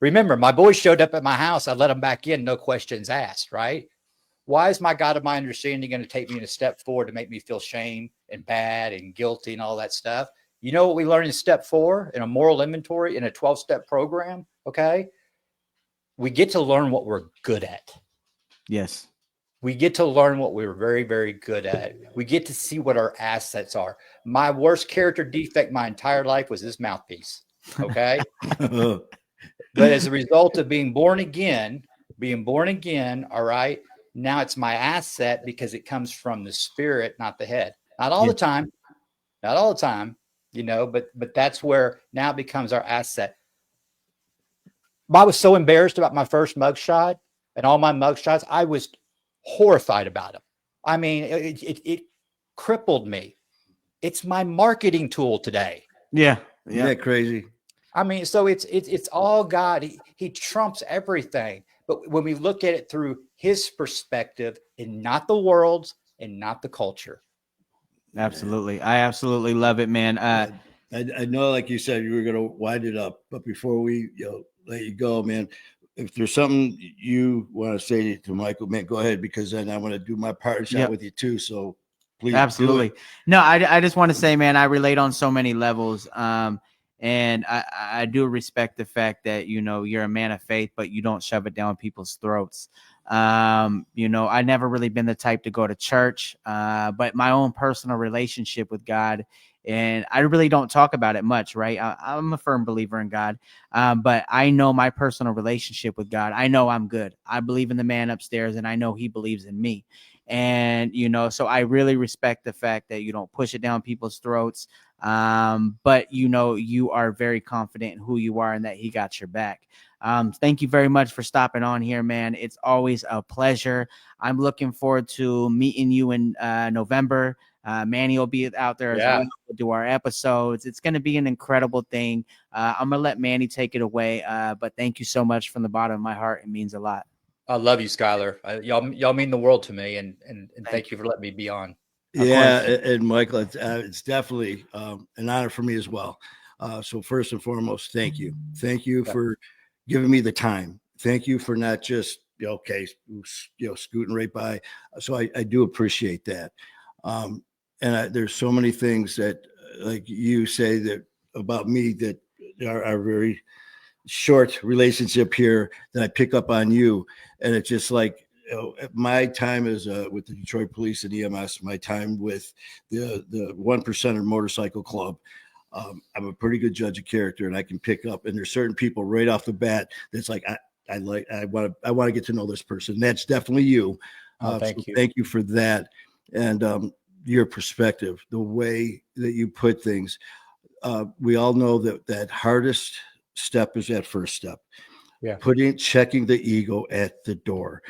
Remember, my boys showed up at my house. I let them back in. No questions asked. Right. Why is my God of my understanding going to take me to step 4 to make me feel shame and bad and guilty and all that stuff? You know what we learned in step 4 in a moral inventory in a 12-step program? Okay. We get to learn what we're good at. Yes. We get to learn what we're very, very good at. We get to see what our assets are. My worst character defect my entire life was this mouthpiece. Okay. But as a result of being born again, all right, now it's my asset because it comes from the spirit, not the head. Not all the time, you know, but that's where now it becomes our asset. I was so embarrassed about my first mugshot and all my mugshots. I was horrified about them. I mean, it crippled me. It's my marketing tool today. Yeah. Isn't that crazy? I mean, so it's all God. He trumps everything. But when we look at it through his perspective and not the world's and not the culture. Absolutely. I absolutely love it, man. I know, like you said, you were going to wind it up, but before we let you go, man, if there's something you want to say to Michael, man, go ahead, because then I want to do my part shot with you too. So please, absolutely. No, I just want to say, man, I relate on so many levels. And I do respect the fact that, you know, you're a man of faith, but you don't shove it down people's throats. You know, I never really been the type to go to church, but my own personal relationship with God, and I really don't talk about it much, right? I'm a firm believer in God, but I know my personal relationship with God. I know I'm good. I believe in the man upstairs, and I know he believes in me. And, you know, so I really respect the fact that you don't push it down people's throats. But, you know, you are very confident in who you are and that he got your back. Thank you very much for stopping on here, man. It's always a pleasure. I'm looking forward to meeting you in November. Manny will be out there as well. We'll do our episodes. It's going to be an incredible thing. I'm going to let Manny take it away. But thank you so much from the bottom of my heart. It means a lot. I love you, Skylar. Y'all mean the world to me, and thank you for letting me be on. Yeah, and Michael, it's definitely an honor for me as well. So first and foremost, thank you for giving me the time. Thank you for not just scooting right by. So I do appreciate that. And there's so many things that, like you say, that about me that are very short relationship here that I pick up on you, and it's just like, my time is with the Detroit Police and EMS, my time with the 1%er Motorcycle Club. I'm a pretty good judge of character, and I can pick up. And there's certain people right off the bat that's like, I want to get to know this person. That's definitely you. Thank you. Thank you for that, and your perspective, the way that you put things. We all know that hardest step is that first step. Yeah. Checking the ego at the door.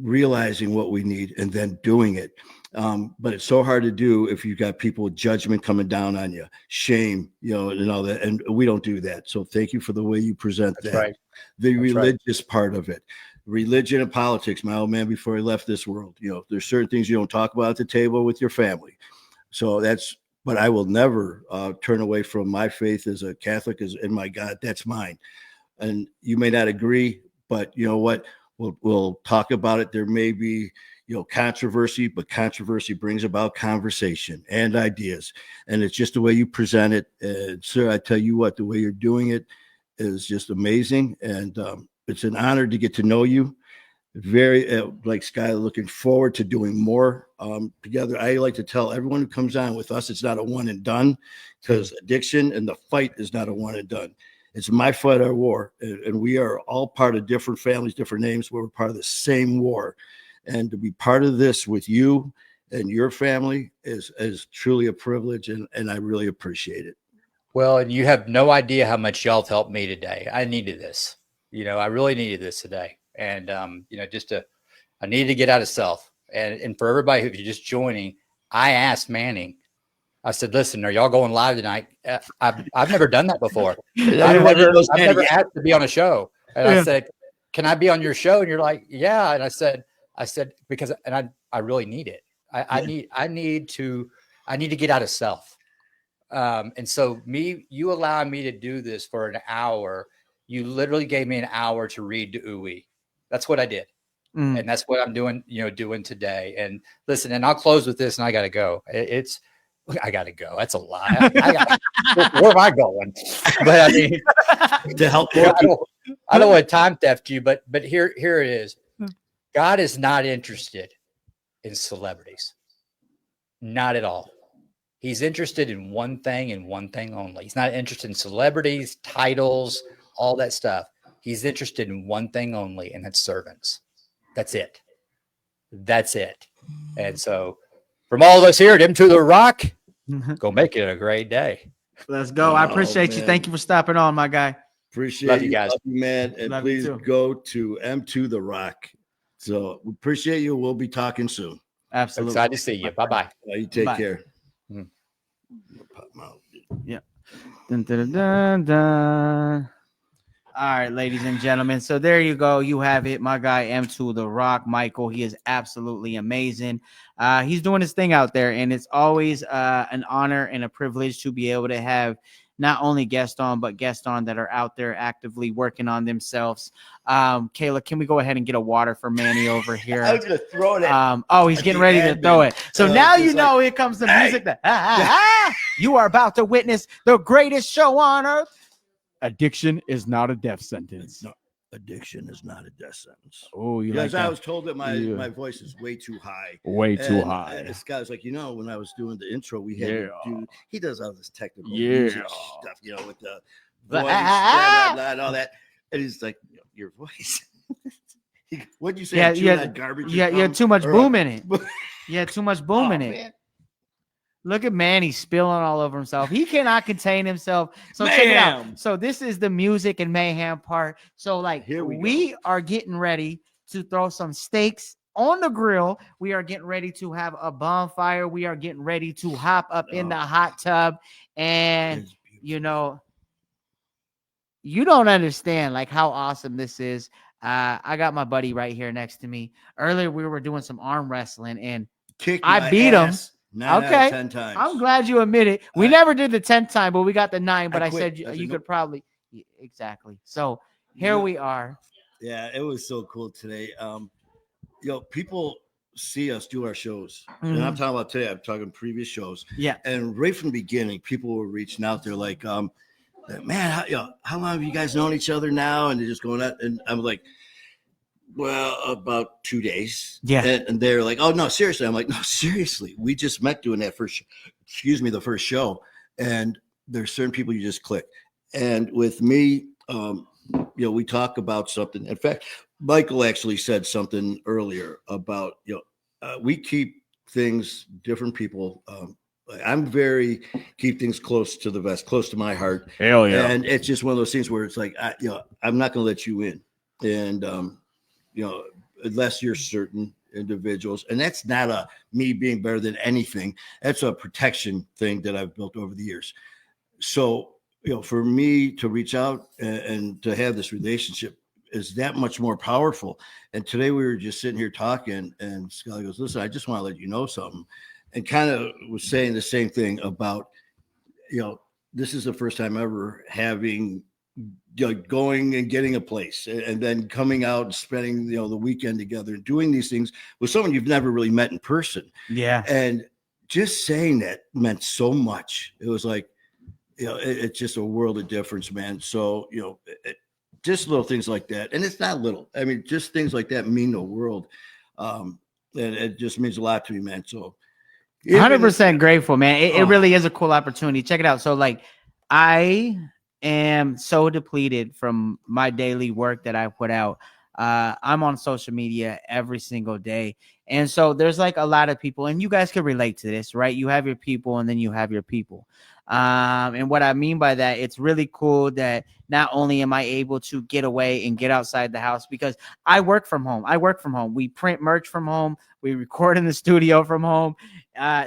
realizing what we need and then doing it. But it's so hard to do if you've got people with judgment coming down on you, shame, and all that. And we don't do that. So thank you for the way you present That's that. right. The That's religious part of it, religion and politics. My old man, before he left this world, there's certain things you don't talk about at the table with your family. So but I will never turn away from my faith as a Catholic, and my God, that's mine. And you may not agree, but you know what? We'll talk about it. There may be, controversy, but controversy brings about conversation and ideas. And it's just the way you present it. And sir, I tell you what, the way you're doing it is just amazing. And it's an honor to get to know you. Very, like Sky, looking forward to doing more together. I like to tell everyone who comes on with us, it's not a one and done, because addiction and the fight is not a one and done. It's my fight, our war. And we are all part of different families, different names, but we're part of the same war. And to be part of this with you and your family is truly a privilege, and I really appreciate it. Well, and you have no idea how much y'all have helped me today. I needed this. I really needed this today. And, I needed to get out of self. And for everybody who's just joining, I asked Manning, I said, listen, are y'all going live tonight? I've never done that before. I've never asked to be on a show. And I said, can I be on your show? And you're like, yeah. And I said, because I really need it. I need to get out of self. And so you allowing me to do this for an hour, you literally gave me an hour to read to Uwe. That's what I did. And that's what I'm doing today. And listen, and I'll close with this, and I got to go. I got to go. That's a lie. Where am I going? But I mean, to help. I don't want to time theft you, but here it is. God is not interested in celebrities. Not at all. He's interested in one thing and one thing only. He's not interested in celebrities, titles, all that stuff. He's interested in one thing only, and that's servants. That's it. That's it. And so from all of us here at M2 The Rock, go make it a great day. Let's go. I appreciate you. Thank you for stopping on, my guy. Appreciate Love you guys. Love you, man. And Love please you go to M2 The Rock. So we appreciate you. We'll be talking soon. Absolutely. Excited to see you. Bye-bye. You take Bye. care. Yeah. Dun, dun, dun, dun. All right, ladies and gentlemen. So there you go. You have it. My guy M2 The Rock, Michael. He is absolutely amazing. He's doing his thing out there, and it's always an honor and a privilege to be able to have not only guests on, but guests on that are out there actively working on themselves. Kayla, can we go ahead and get a water for Manny over here? I was going to throw it. He's getting ready to throw it. So now you know here comes the music that you are about to witness the greatest show on earth. Addiction is not a death sentence. No, addiction is not a death sentence. Oh, you because like I that? was told that my voice is way too high. Way too And high. this guy was like, when I was doing the intro, we had to do. He does all this technical Yeah. music stuff, with the voice, blah, blah, blah, and all that. And he's like, your voice. What'd you say? Yeah, Chewing that garbage. you had too much boom in it. You had too much boom in it. Man. Look at Manny spilling all over himself. He cannot contain himself. So check it out. So this is the music and mayhem part. So Here we are getting ready to throw some steaks on the grill. We are getting ready to have a bonfire. We are getting ready to hop up in the hot tub. And you don't understand how awesome this is. I got my buddy right here next to me. Earlier we were doing some arm wrestling and I beat him. 9 out of 10 times. I'm glad you admit it. We never did the 10th time, but we got the 9. But I quit. said you could probably exactly. So here we are. Yeah, it was so cool today. People see us do our shows, and I'm talking about today. I'm talking previous shows. Yeah, and right from the beginning, people were reaching out. They're like, "Man, how long have you guys known each other now?" And they're just going out, and I'm like, well, about 2 days. Yeah. And they're like, oh, no, seriously. I'm like, no, seriously. We just met doing that the first show. And there's certain people you just click. And with me, we talk about something. In fact, Michael actually said something earlier about, we keep things, different people. I'm keep things close to the vest, close to my heart. Hell yeah. And it's just one of those things where it's like, I'm not going to let you in. And, unless you're certain individuals. And that's not a me being better than anything. That's a protection thing that I've built over the years. So, for me to reach out and to have this relationship is that much more powerful. And today we were just sitting here talking, and Scully goes, listen, I just want to let you know something. And kind of was saying the same thing about, this is the first time ever having, going and getting a place and then coming out and spending, the weekend together and doing these things with someone you've never really met in person. Yeah. And just saying that meant so much. It was like, it's just a world of difference, man. So, just little things like that. And it's not little. I mean, just things like that mean the world. And it just means a lot to me, man. So 100% grateful, man. It really is a cool opportunity. Check it out. So like, I am so depleted from my daily work that I put out. I'm on social media every single day. And so there's like a lot of people, and you guys can relate to this, right? You have your people and then you have your people. And what I mean by that, it's really cool that not only am I able to get away and get outside the house, because I work from home. We print merch from home. We record in the studio from home.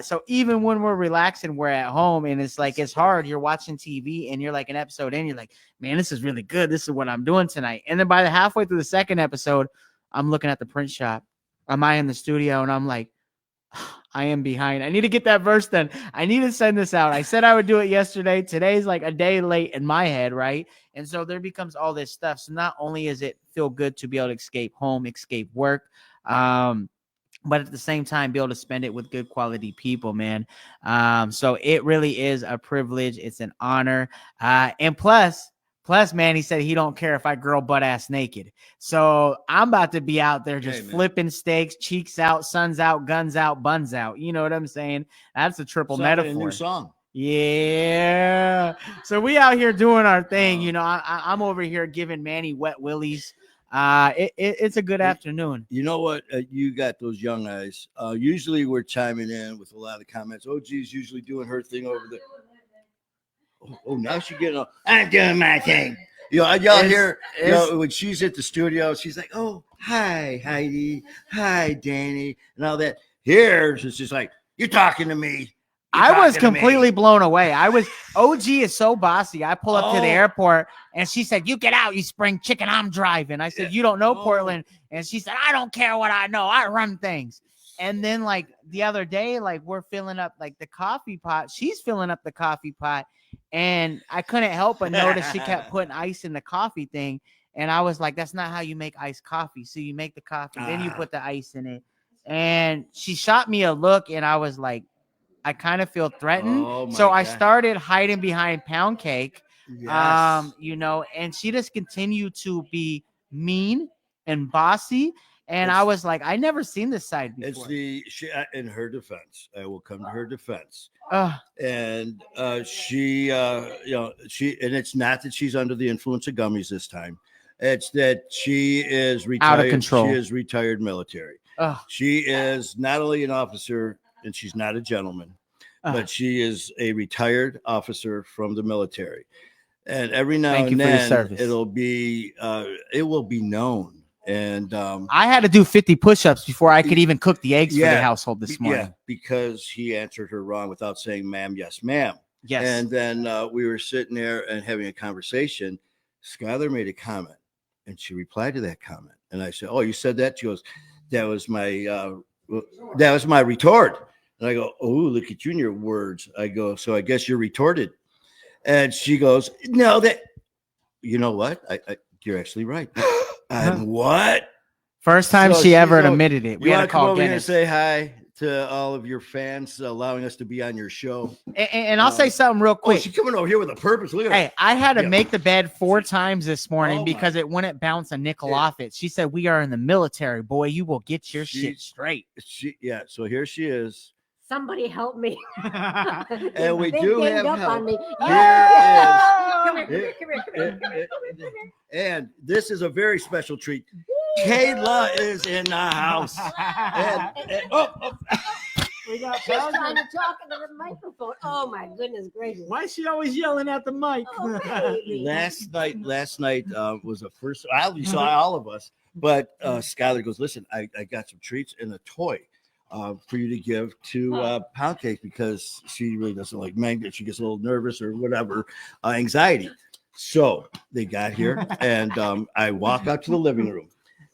So even when we're relaxing, we're at home, and it's like, it's hard. You're watching TV and you're like an episode in, you're like, man, this is really good. This is what I'm doing tonight. And then by the halfway through the second episode, I'm looking at the print shop. Am I in the studio? And I'm like, I am behind. I need to get that verse done. I need to send this out. I said I would do it yesterday. Today's like a day late in my head, right? And so there becomes all this stuff. So not only is it feel good to be able to escape home, escape work, but at the same time, be able to spend it with good quality people, man. So it really is a privilege. It's an honor. And plus, man, he said he don't care if I girl butt ass naked. So I'm about to be out there just flipping steaks, cheeks out, suns out, guns out, buns out. You know what I'm saying? That's a triple metaphor. A new song. Yeah. So we out here doing our thing. I'm over here giving Manny wet willies. It's a good afternoon. You know what? You got those young eyes. Usually we're chiming in with a lot of comments. OG's usually doing her thing over there. Oh, now she's getting on. I'm doing my thing. Y'all hear, when she's at the studio, she's like, oh, hi, Heidi. Hi, Danny. And all that. Here, it's just like, you're talking to me. I was completely blown away. OG is so bossy. I pull up to the airport and she said, you get out, you spring chicken, I'm driving. I said, you don't know Portland. And she said, I don't care what I know. I run things. And then like the other day, like we're filling up like the coffee pot. She's filling up the coffee pot. And I couldn't help but notice she kept putting ice in the coffee thing. And I was like, that's not how you make iced coffee. So you make the coffee, then you put the ice in it. And she shot me a look and I was like, I kind of feel threatened. So I started hiding behind Pound Cake, and she just continued to be mean and bossy. And I was like, I never seen this side before. It's in her defense. I will come to her defense. And she, and it's not that she's under the influence of gummies this time. It's that she is retired. Out of control. She is retired military. She is not only an officer, and she's not a gentleman, but she is a retired officer from the military. And every now and then it will be known. And I had to do 50 push-ups before I could even cook the eggs for the household this morning. Yeah, because he answered her wrong without saying, ma'am, yes, ma'am. Yes. And then we were sitting there and having a conversation. Skylar made a comment, and she replied to that comment. And I said, oh, you said that? She goes, that was my retort. And I go, oh, look at you and your words. I go, so I guess you're retorted. And she goes, no, you know what? You're actually right. What? First time she ever admitted it. We had to call over here and say hi to all of your fans, allowing us to be on your show. And I'll say something real quick. She's coming over here with a purpose. Look at her. I had to make the bed 4 times this morning because it wouldn't bounce a nickel off it. She said, we are in the military, boy. You will get your shit straight. So here she is. Somebody help me. And we do have help. On me. Come here. And this is a very special treat. Kayla is in the house. We got She's trying pound to talk into the microphone. Oh my goodness gracious. Why is she always yelling at the mic? Oh, baby. Last night was the first. You saw all of us, but Skylar goes, "Listen, I got some treats and a toy for you to give to Pound Cake because she really doesn't like mango. She gets a little nervous or whatever, anxiety." So they got here, and I walk out to the living room,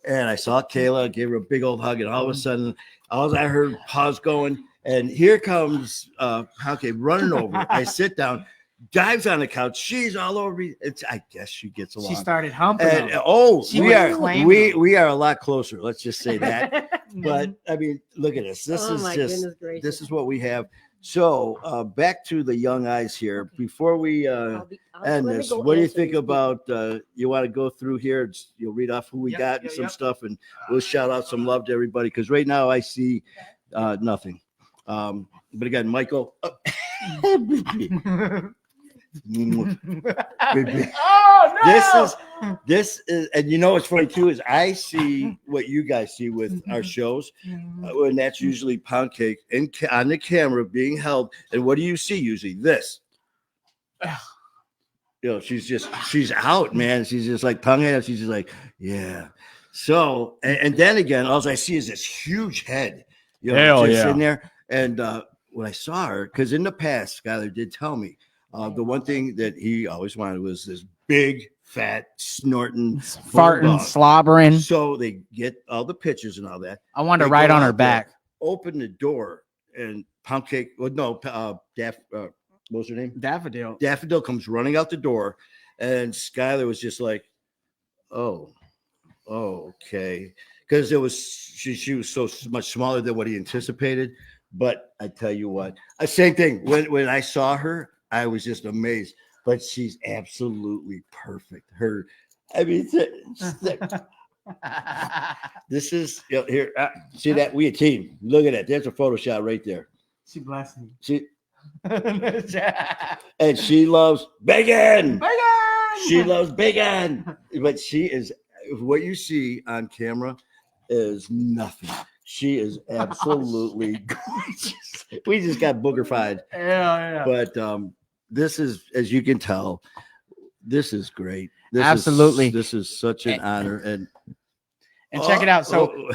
and I saw Kayla, gave her a big old hug, and all of a sudden, all I heard paws going, and here comes Pound Cake running over. I sit down. Dives on the couch. She's all over me. I guess she gets along. She started humping. And, him. She we was are claiming we are a lot closer. Let's just say that. But I mean, look at this. This Oh, is my just goodness gracious. this is what we have. So back to the young eyes here. Before we end let me this, go what do you answer think these about? You want to go through here? You'll read off who we got and some stuff, and we'll shout out some love to everybody. Because right now I see nothing. But again, Michael. Oh no! This is, and you know what's funny too is I see what you guys see with our shows, and that's usually Pound Cake on the camera being held. And what do you see usually? This. You know, she's out, man. She's just like tongue out. She's just like, yeah. So, and then again, all I see is this huge head, you know, Hell just yeah. sitting there. And when I saw her, because in the past, Skylar did tell me the one thing that he always wanted was this big, fat, snorting, farting, bulldog. slobbering. So they get all the pictures and all that. I wanted to They ride go on her out there, back. open the door, and Pound Cake. Well, no, what was her name? Daffodil. Daffodil comes running out the door, and Skylar was just like, "Oh, okay," because it was she was so much smaller than what he anticipated. But I tell you what, same thing. When I saw her, I was just amazed. But she's absolutely perfect. I mean, this is here. See that we a team. Look at that. There's a Photoshop right there. She blessed me. And she loves bacon. Bacon! She loves bacon. But she is what you see on camera is nothing. She is absolutely gorgeous. We just got booger-fied. Yeah. But this is, as you can tell, this is great. Absolutely. This is such an honor. And check it out. So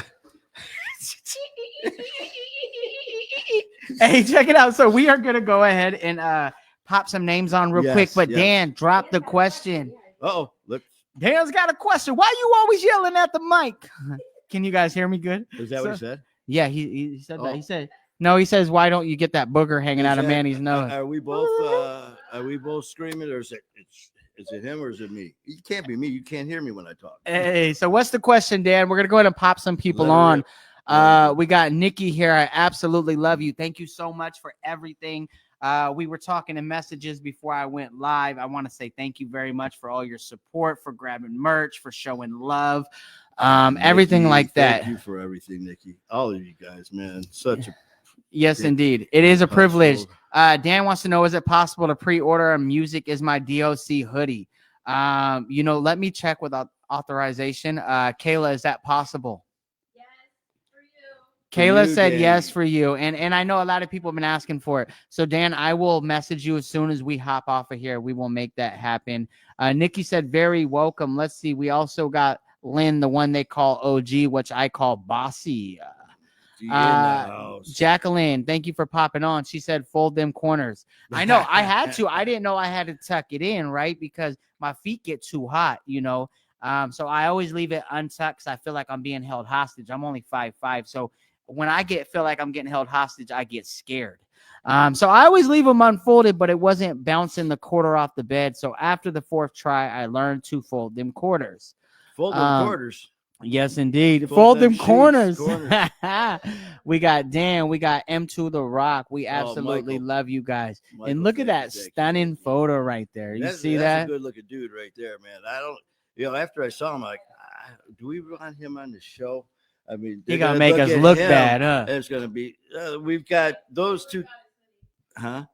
hey, check it out. So we are gonna go ahead and pop some names on real quick. But Dan, drop the question. Look. Dan's got a question. Why you always yelling at the mic? Can you guys hear me good? Is that what he said? Yeah, he said that. He said no. He says, "Why don't you get that booger hanging out of Manny's nose?" Are we both screaming, or is it him or is it me? It can't be me. You can't hear me when I talk. Hey, so what's the question, Dan? We're gonna go ahead and pop some people on. We got Nikki here. I absolutely love you. Thank you so much for everything. We were talking in messages before I went live. I want to say thank you very much for all your support, for grabbing merch, for showing love, everything Nikki, like that. Thank you for everything, Nikki. All of you guys, man. Such a yes, indeed. It is a privilege. Dan wants to know, is it possible to pre-order a Music Is My DOC hoodie? Let me check with authorization. Kayla, is that possible? Kayla said yes for you. And I know a lot of people have been asking for it. So, Dan, I will message you as soon as we hop off of here. We will make that happen. Nikki said, very welcome. Let's see. We also got Lynn, the one they call OG, which I call Bossy. Jacqueline, thank you for popping on. She said, fold them corners. I know I had to. I didn't know I had to tuck it in, right? Because my feet get too hot, So I always leave it untucked because I feel like I'm being held hostage. I'm only 5'5". So when I feel like I'm getting held hostage, I get scared. So I always leave them unfolded, but it wasn't bouncing the quarter off the bed. So after the fourth try, I learned to fold them quarters. Fold them quarters. Yes, indeed. Fold them corners. corners. We got Dan. We got M2 The Rock. We absolutely love you guys. And look at that stunning photo right there. You see that? That's a good looking dude right there, man. I don't, after I saw him, like, do we want him on the show? I mean, he gonna make us look bad, huh? It's gonna be. We've got those two, huh?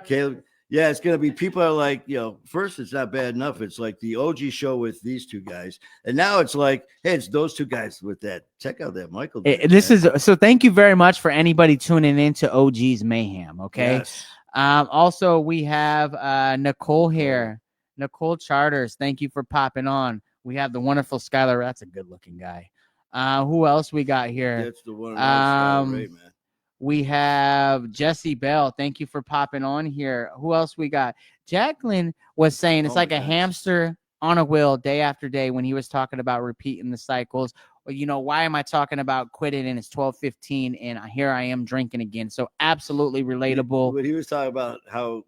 Caleb. Yeah, it's gonna be people are like, first it's not bad enough. It's like the OG show with these two guys, and now it's like, hey, it's those two guys with that. Check out that Michael. This is so. Thank you very much for anybody tuning in to OG's Mayhem. Okay. Yes. Also, we have Nicole here. Nicole Charters. Thank you for popping on. We have the wonderful Skylar. That's a good-looking guy. Who else we got here? That's the one. Right, man. We have Jesse Bell. Thank you for popping on here. Who else we got? Jacqueline was saying it's like a hamster on a wheel day after day when he was talking about repeating the cycles. Well, why am I talking about quitting and it's 12:15 and here I am drinking again? So absolutely relatable. But he was talking about how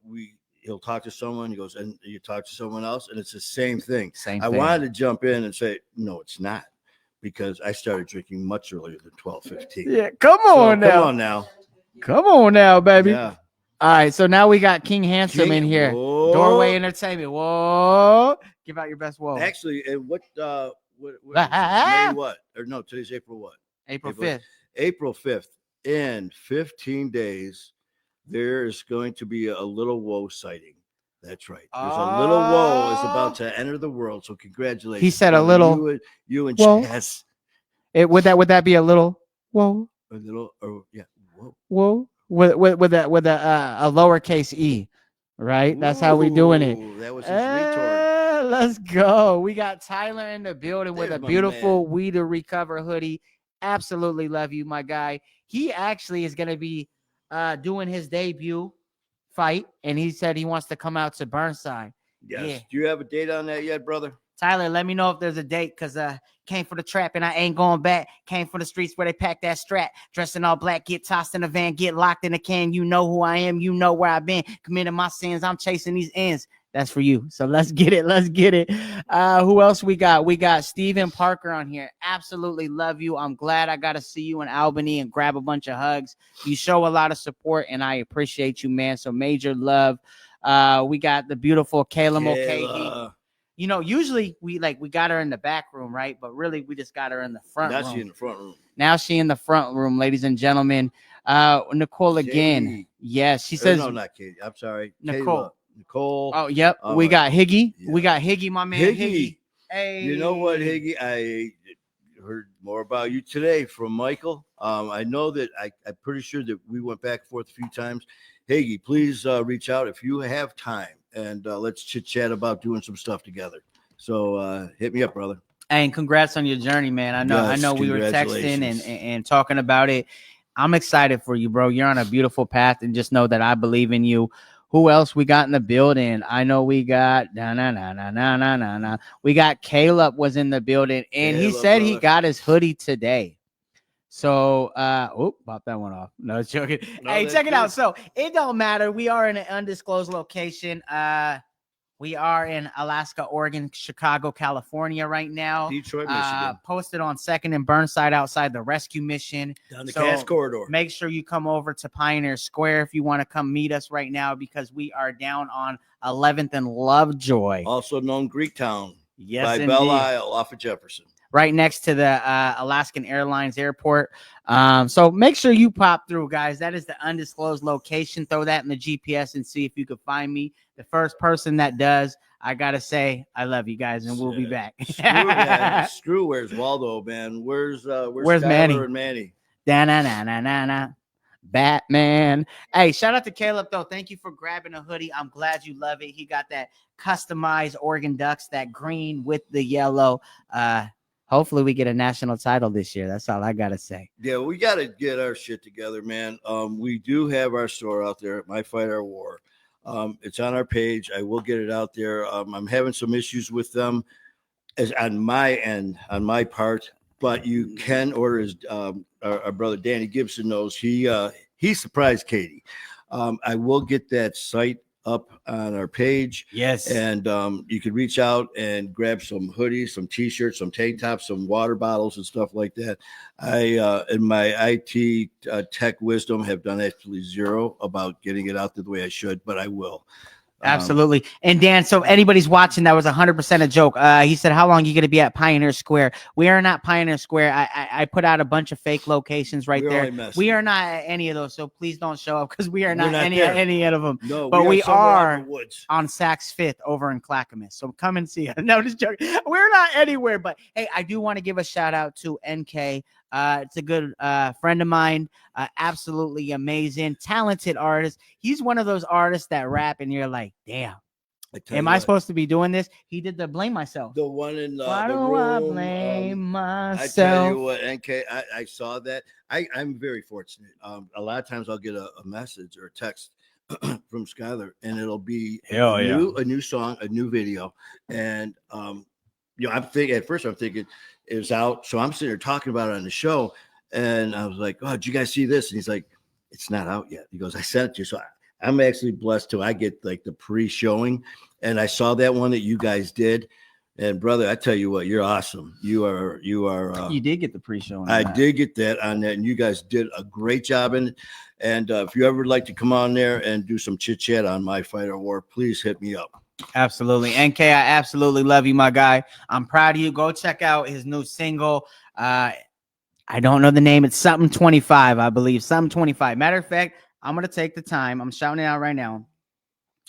he'll talk to someone, he goes, and you talk to someone else, and it's the same thing. I wanted to jump in and say, no, it's not. Because I started drinking much earlier than 12:15. Yeah, come on now, baby. Yeah. All right, so now we got King Handsome in here. Whoa. Doorway Entertainment. Whoa! Give out your best whoa. Actually, what May what? Or no, today's April what? April 5th. April 5th. In 15 days, there's going to be a little woe sighting. That's right. There's a little woe is about to enter the world. So congratulations. He said a little. You and whoa. Chaz. Would that be a little whoa? A little, yeah. Whoa. Whoa. With a lowercase e, right? That's how we doing it. That was his retort. Let's go. We got Tyler in the building with a beautiful We to Recover hoodie. Absolutely love you, my guy. He actually is going to be doing his debut fight, and he said he wants to come out to Burnside. Yes. Yeah. Do you have a date on that yet, brother? Tyler, let me know if there's a date, because came for the trap and I ain't going back. Came for the streets where they pack that strap. Dressed in all black, get tossed in a van, get locked in a can. You know who I am. You know where I've been. Committing my sins. I'm chasing these ends. That's for you. So let's get it. Let's get it. Who else we got? We got Steven Parker on here. Absolutely love you. I'm glad I got to see you in Albany and grab a bunch of hugs. You show a lot of support, and I appreciate you, man. So major love. We got the beautiful Kayla Mulcahy. Usually we got her in the back room, right? But really, we just got her in the front room. Now she's in the front room. Now she in the front room, ladies and gentlemen. Nicole again. Katie. Yes, she says. No, not Katie. I'm sorry. Nicole. Nicole. Oh, yep. We got Higgy. Yeah. We got Higgy, my man. Higgy. Hey. You know what, Higgy? I heard more about you today from Michael. I know that I'm pretty sure that we went back and forth a few times. Higgy, please reach out if you have time, and let's chit chat about doing some stuff together. So hit me up, brother. And congrats on your journey, man. I know we were texting and talking about it. I'm excited for you, bro. You're on a beautiful path, and just know that I believe in you. Who else we got in the building? I know we got we got Caleb was in the building, and he said he got his hoodie today. So pop that one off. No, it's joking. No, hey, check it out. So it don't matter. We are in an undisclosed location. We are in Alaska, Oregon, Chicago, California right now. Detroit, Michigan. Posted on 2nd and Burnside outside the rescue mission. Down the Cass Corridor. Make sure you come over to Pioneer Square if you want to come meet us right now, because we are down on 11th and Lovejoy. Also known Greektown. Yes, by indeed. Belle Isle off of Jefferson. Right next to the Alaskan Airlines Airport. So make sure you pop through, guys. That is the undisclosed location. Throw that in the GPS and see if you can find me. The first person that does, I got to say, I love you guys, and we'll be back. Screw where's Waldo, man? Where's Manny? And Manny? Da-na-na-na-na-na. Batman. Hey, shout out to Caleb, though. Thank you for grabbing a hoodie. I'm glad you love it. He got that customized Oregon Ducks, that green with the yellow. Hopefully we get a national title this year. That's all I got to say. Yeah, we got to get our shit together, man. We do have our store out there, My Fight, Our War. It's on our page. I will get it out there. I'm having some issues with them as on my end, on my part, but you can order his, our brother Danny Gibson knows he surprised Katie. I will get that site up on our page. Yes. And you can reach out and grab some hoodies, some t-shirts, some tank tops, some water bottles and stuff like that. I, in my IT tech wisdom, have done actually zero about getting it out there the way I should, but I will. Absolutely. And Dan, so anybody's watching, that was 100% a joke. He said, how long are you going to be at Pioneer Square? We are not Pioneer Square. I put out a bunch of fake locations right We're there. only messing. We are not at any of those, so please don't show up because we are We're not not any there. any of them. No, but we somewhere out are in the woods. on Saks Fifth over in Clackamas. So come and see us. No, just joking. We're not anywhere. But hey, I do want to give a shout out to NK. It's a good friend of mine. Absolutely amazing, talented artist. He's one of those artists that rap and you're like, damn. Am I supposed to be doing this? He did the Blame Myself. The one in Why the do room. I blame myself? I tell you what, NK, I saw that. I'm very fortunate. A lot of times I'll get a message or a text from Skylar, and it'll be a new song, a new video. And I'm thinking it was out. So I'm sitting there talking about it on the show, and I was like, oh, did you guys see this? And he's like, it's not out yet. He goes, I sent it to you. So I'm actually blessed too. I get like the pre-showing, and I saw that one that you guys did. And brother, I tell you what, you're awesome. You are. You did get the pre-showing. I did get that on that, and you guys did a great job in it. And if you ever like to come on there and do some chit chat on My Fight or War, please hit me up. Absolutely. NK, I absolutely love you, my guy. I'm proud of you. Go check out his new single. I don't know the name. It's something 25, I believe. Something 25. Matter of fact, I'm going to take the time. I'm shouting it out right now.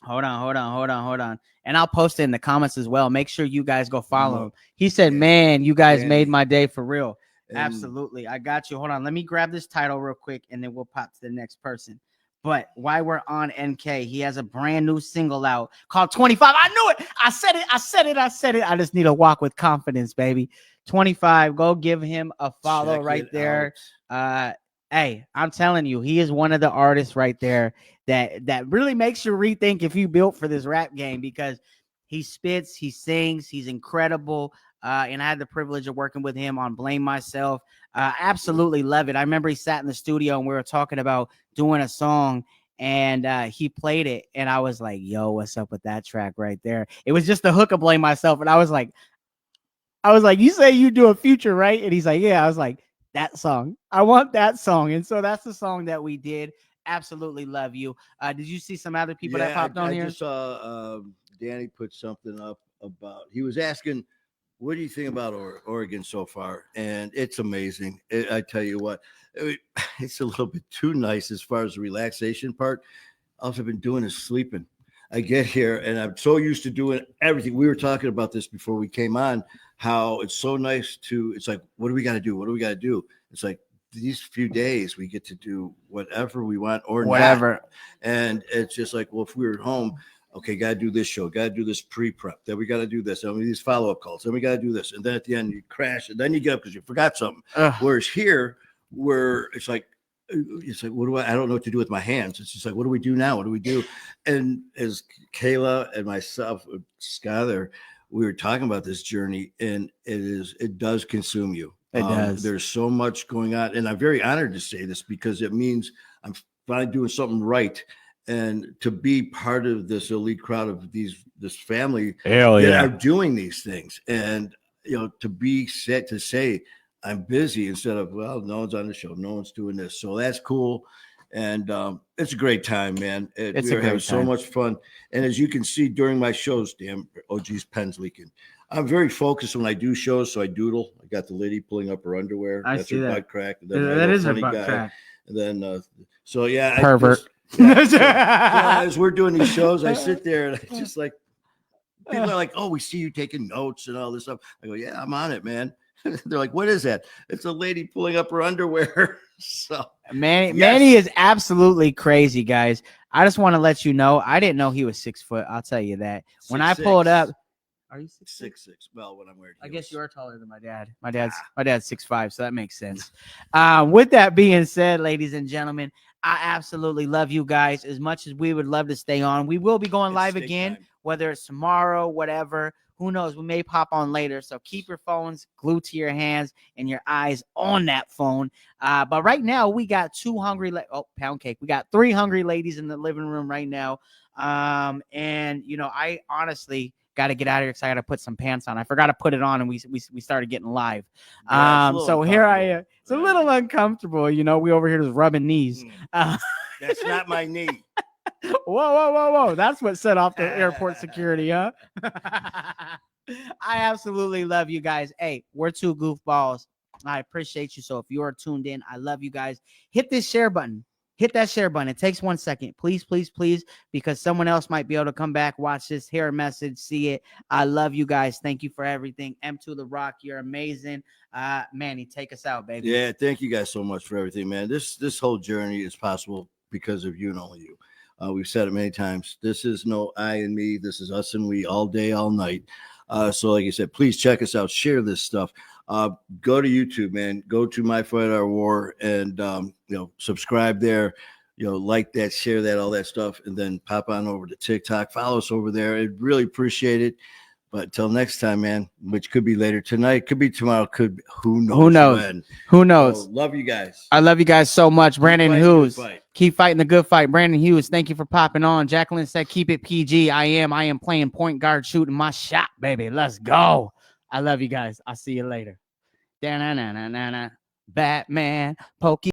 Hold on. And I'll post it in the comments as well. Make sure you guys go follow him. He said, man, you guys made my day for real. Absolutely. I got you. Hold on. Let me grab this title real quick, and then we'll pop to the next person. But while we're on NK, he has a brand new single out called 25. I knew it. I said it. I just need to walk with confidence, baby. 25. Go give him a follow. Check right there. Hey, I'm telling you, he is one of the artists right there that really makes you rethink if you built for this rap game, because he spits, he sings, he's incredible. And I had the privilege of working with him on Blame Myself. Absolutely love it. I remember he sat in the studio and we were talking about doing a song, and he played it, and I was like, yo, what's up with that track right there? It was just the hook of Blame Myself. And I was like, you say you do a feature, right? And he's like, yeah. I was like, that song. I want that song. And so that's the song that we did. Absolutely love you. Did you see some other people that popped on here? I just saw Danny put something up about, he was asking, what do you think about Oregon so far? And it's amazing. I tell you what, it's a little bit too nice as far as the relaxation part. All I've been doing is sleeping. I get here and I'm so used to doing everything. We were talking about this before we came on, how it's so nice to, it's like, what do we got to do? What do we got to do? It's like these few days we get to do whatever we want or whatever. Not. And it's just like, well, if we were at home, okay, got to do this show, got to do this pre-prep, then we got to do this, then these follow-up calls, then we got to do this. And then at the end you crash and then you get up because you forgot something. Whereas here, where it's like, what I don't know what to do with my hands. It's just like, what do we do now? What do we do? And as Kayla and myself, Skylar, we were talking about this journey, and it does consume you. It does. There's so much going on. And I'm very honored to say this because it means I'm finally doing something right. And to be part of this elite crowd of this family that are doing these things. And, to be set to say, I'm busy instead of, well, no one's on the show, no one's doing this. So that's cool. And it's a great time, man. We're having so much fun. And as you can see during my shows, geez, pen's leaking. I'm very focused when I do shows, so I doodle. I got the lady pulling up her underwear. That's her butt crack. And then that is her butt crack. And then, so yeah. Pervert. As we're doing these shows, I sit there and I just like, people are like, oh, we see you taking notes and all this stuff. I go, yeah, I'm on it, man. They're like, what is that? It's a lady pulling up her underwear. So Manny is absolutely crazy, guys. I just want to let you know, I didn't know he was 6 foot. I'll tell you that. When I pulled up, are you 6'6"? Well, when I'm wearing heels. I guess you are taller than my dad. My dad's 6'5", so that makes sense. With that being said, ladies and gentlemen, I absolutely love you guys as much as we would love to stay on. We will be going live again, whether it's tomorrow, whatever. Who knows? We may pop on later. So keep your phones glued to your hands and your eyes on that phone. But right now, we got pound cake. We got 3 hungry ladies in the living room right now. And, I honestly got to get out of here because I got to put some pants on. I forgot to put it on, and we started getting live. So here I am. It's a little uncomfortable. We over here just rubbing knees. That's not my knee. Whoa. That's what set off the airport security, huh? I absolutely love you guys. Hey, we're two goofballs. I appreciate you. So if you are tuned in, I love you guys. Hit this share button. Hit that share button. It takes 1 second. Please, because someone else might be able to come back, watch this, hear a message, see it. I love you guys. Thank you for everything. M2 The Rock, you're amazing. Manny, take us out, baby. Yeah, thank you guys so much for everything, man. This whole journey is possible because of you and only you. We've said it many times. This is no I and me. This is us and we all day, all night. So like you said, please check us out. Share this stuff. Go to YouTube, man. Go to My Fight Our War and subscribe there. Like that, share that, all that stuff, and then pop on over to TikTok. Follow us over there. I'd really appreciate it. But until next time, man, which could be later tonight, could be tomorrow, could be, who knows? When. Who knows? So, love you guys. I love you guys so much. Brandon Hughes, Keep fighting the good fight. Brandon Hughes, thank you for popping on. Jacqueline said, keep it PG. I am playing point guard, shooting my shot, baby. Let's go. I love you guys. I'll see you later. Batman, Pokey.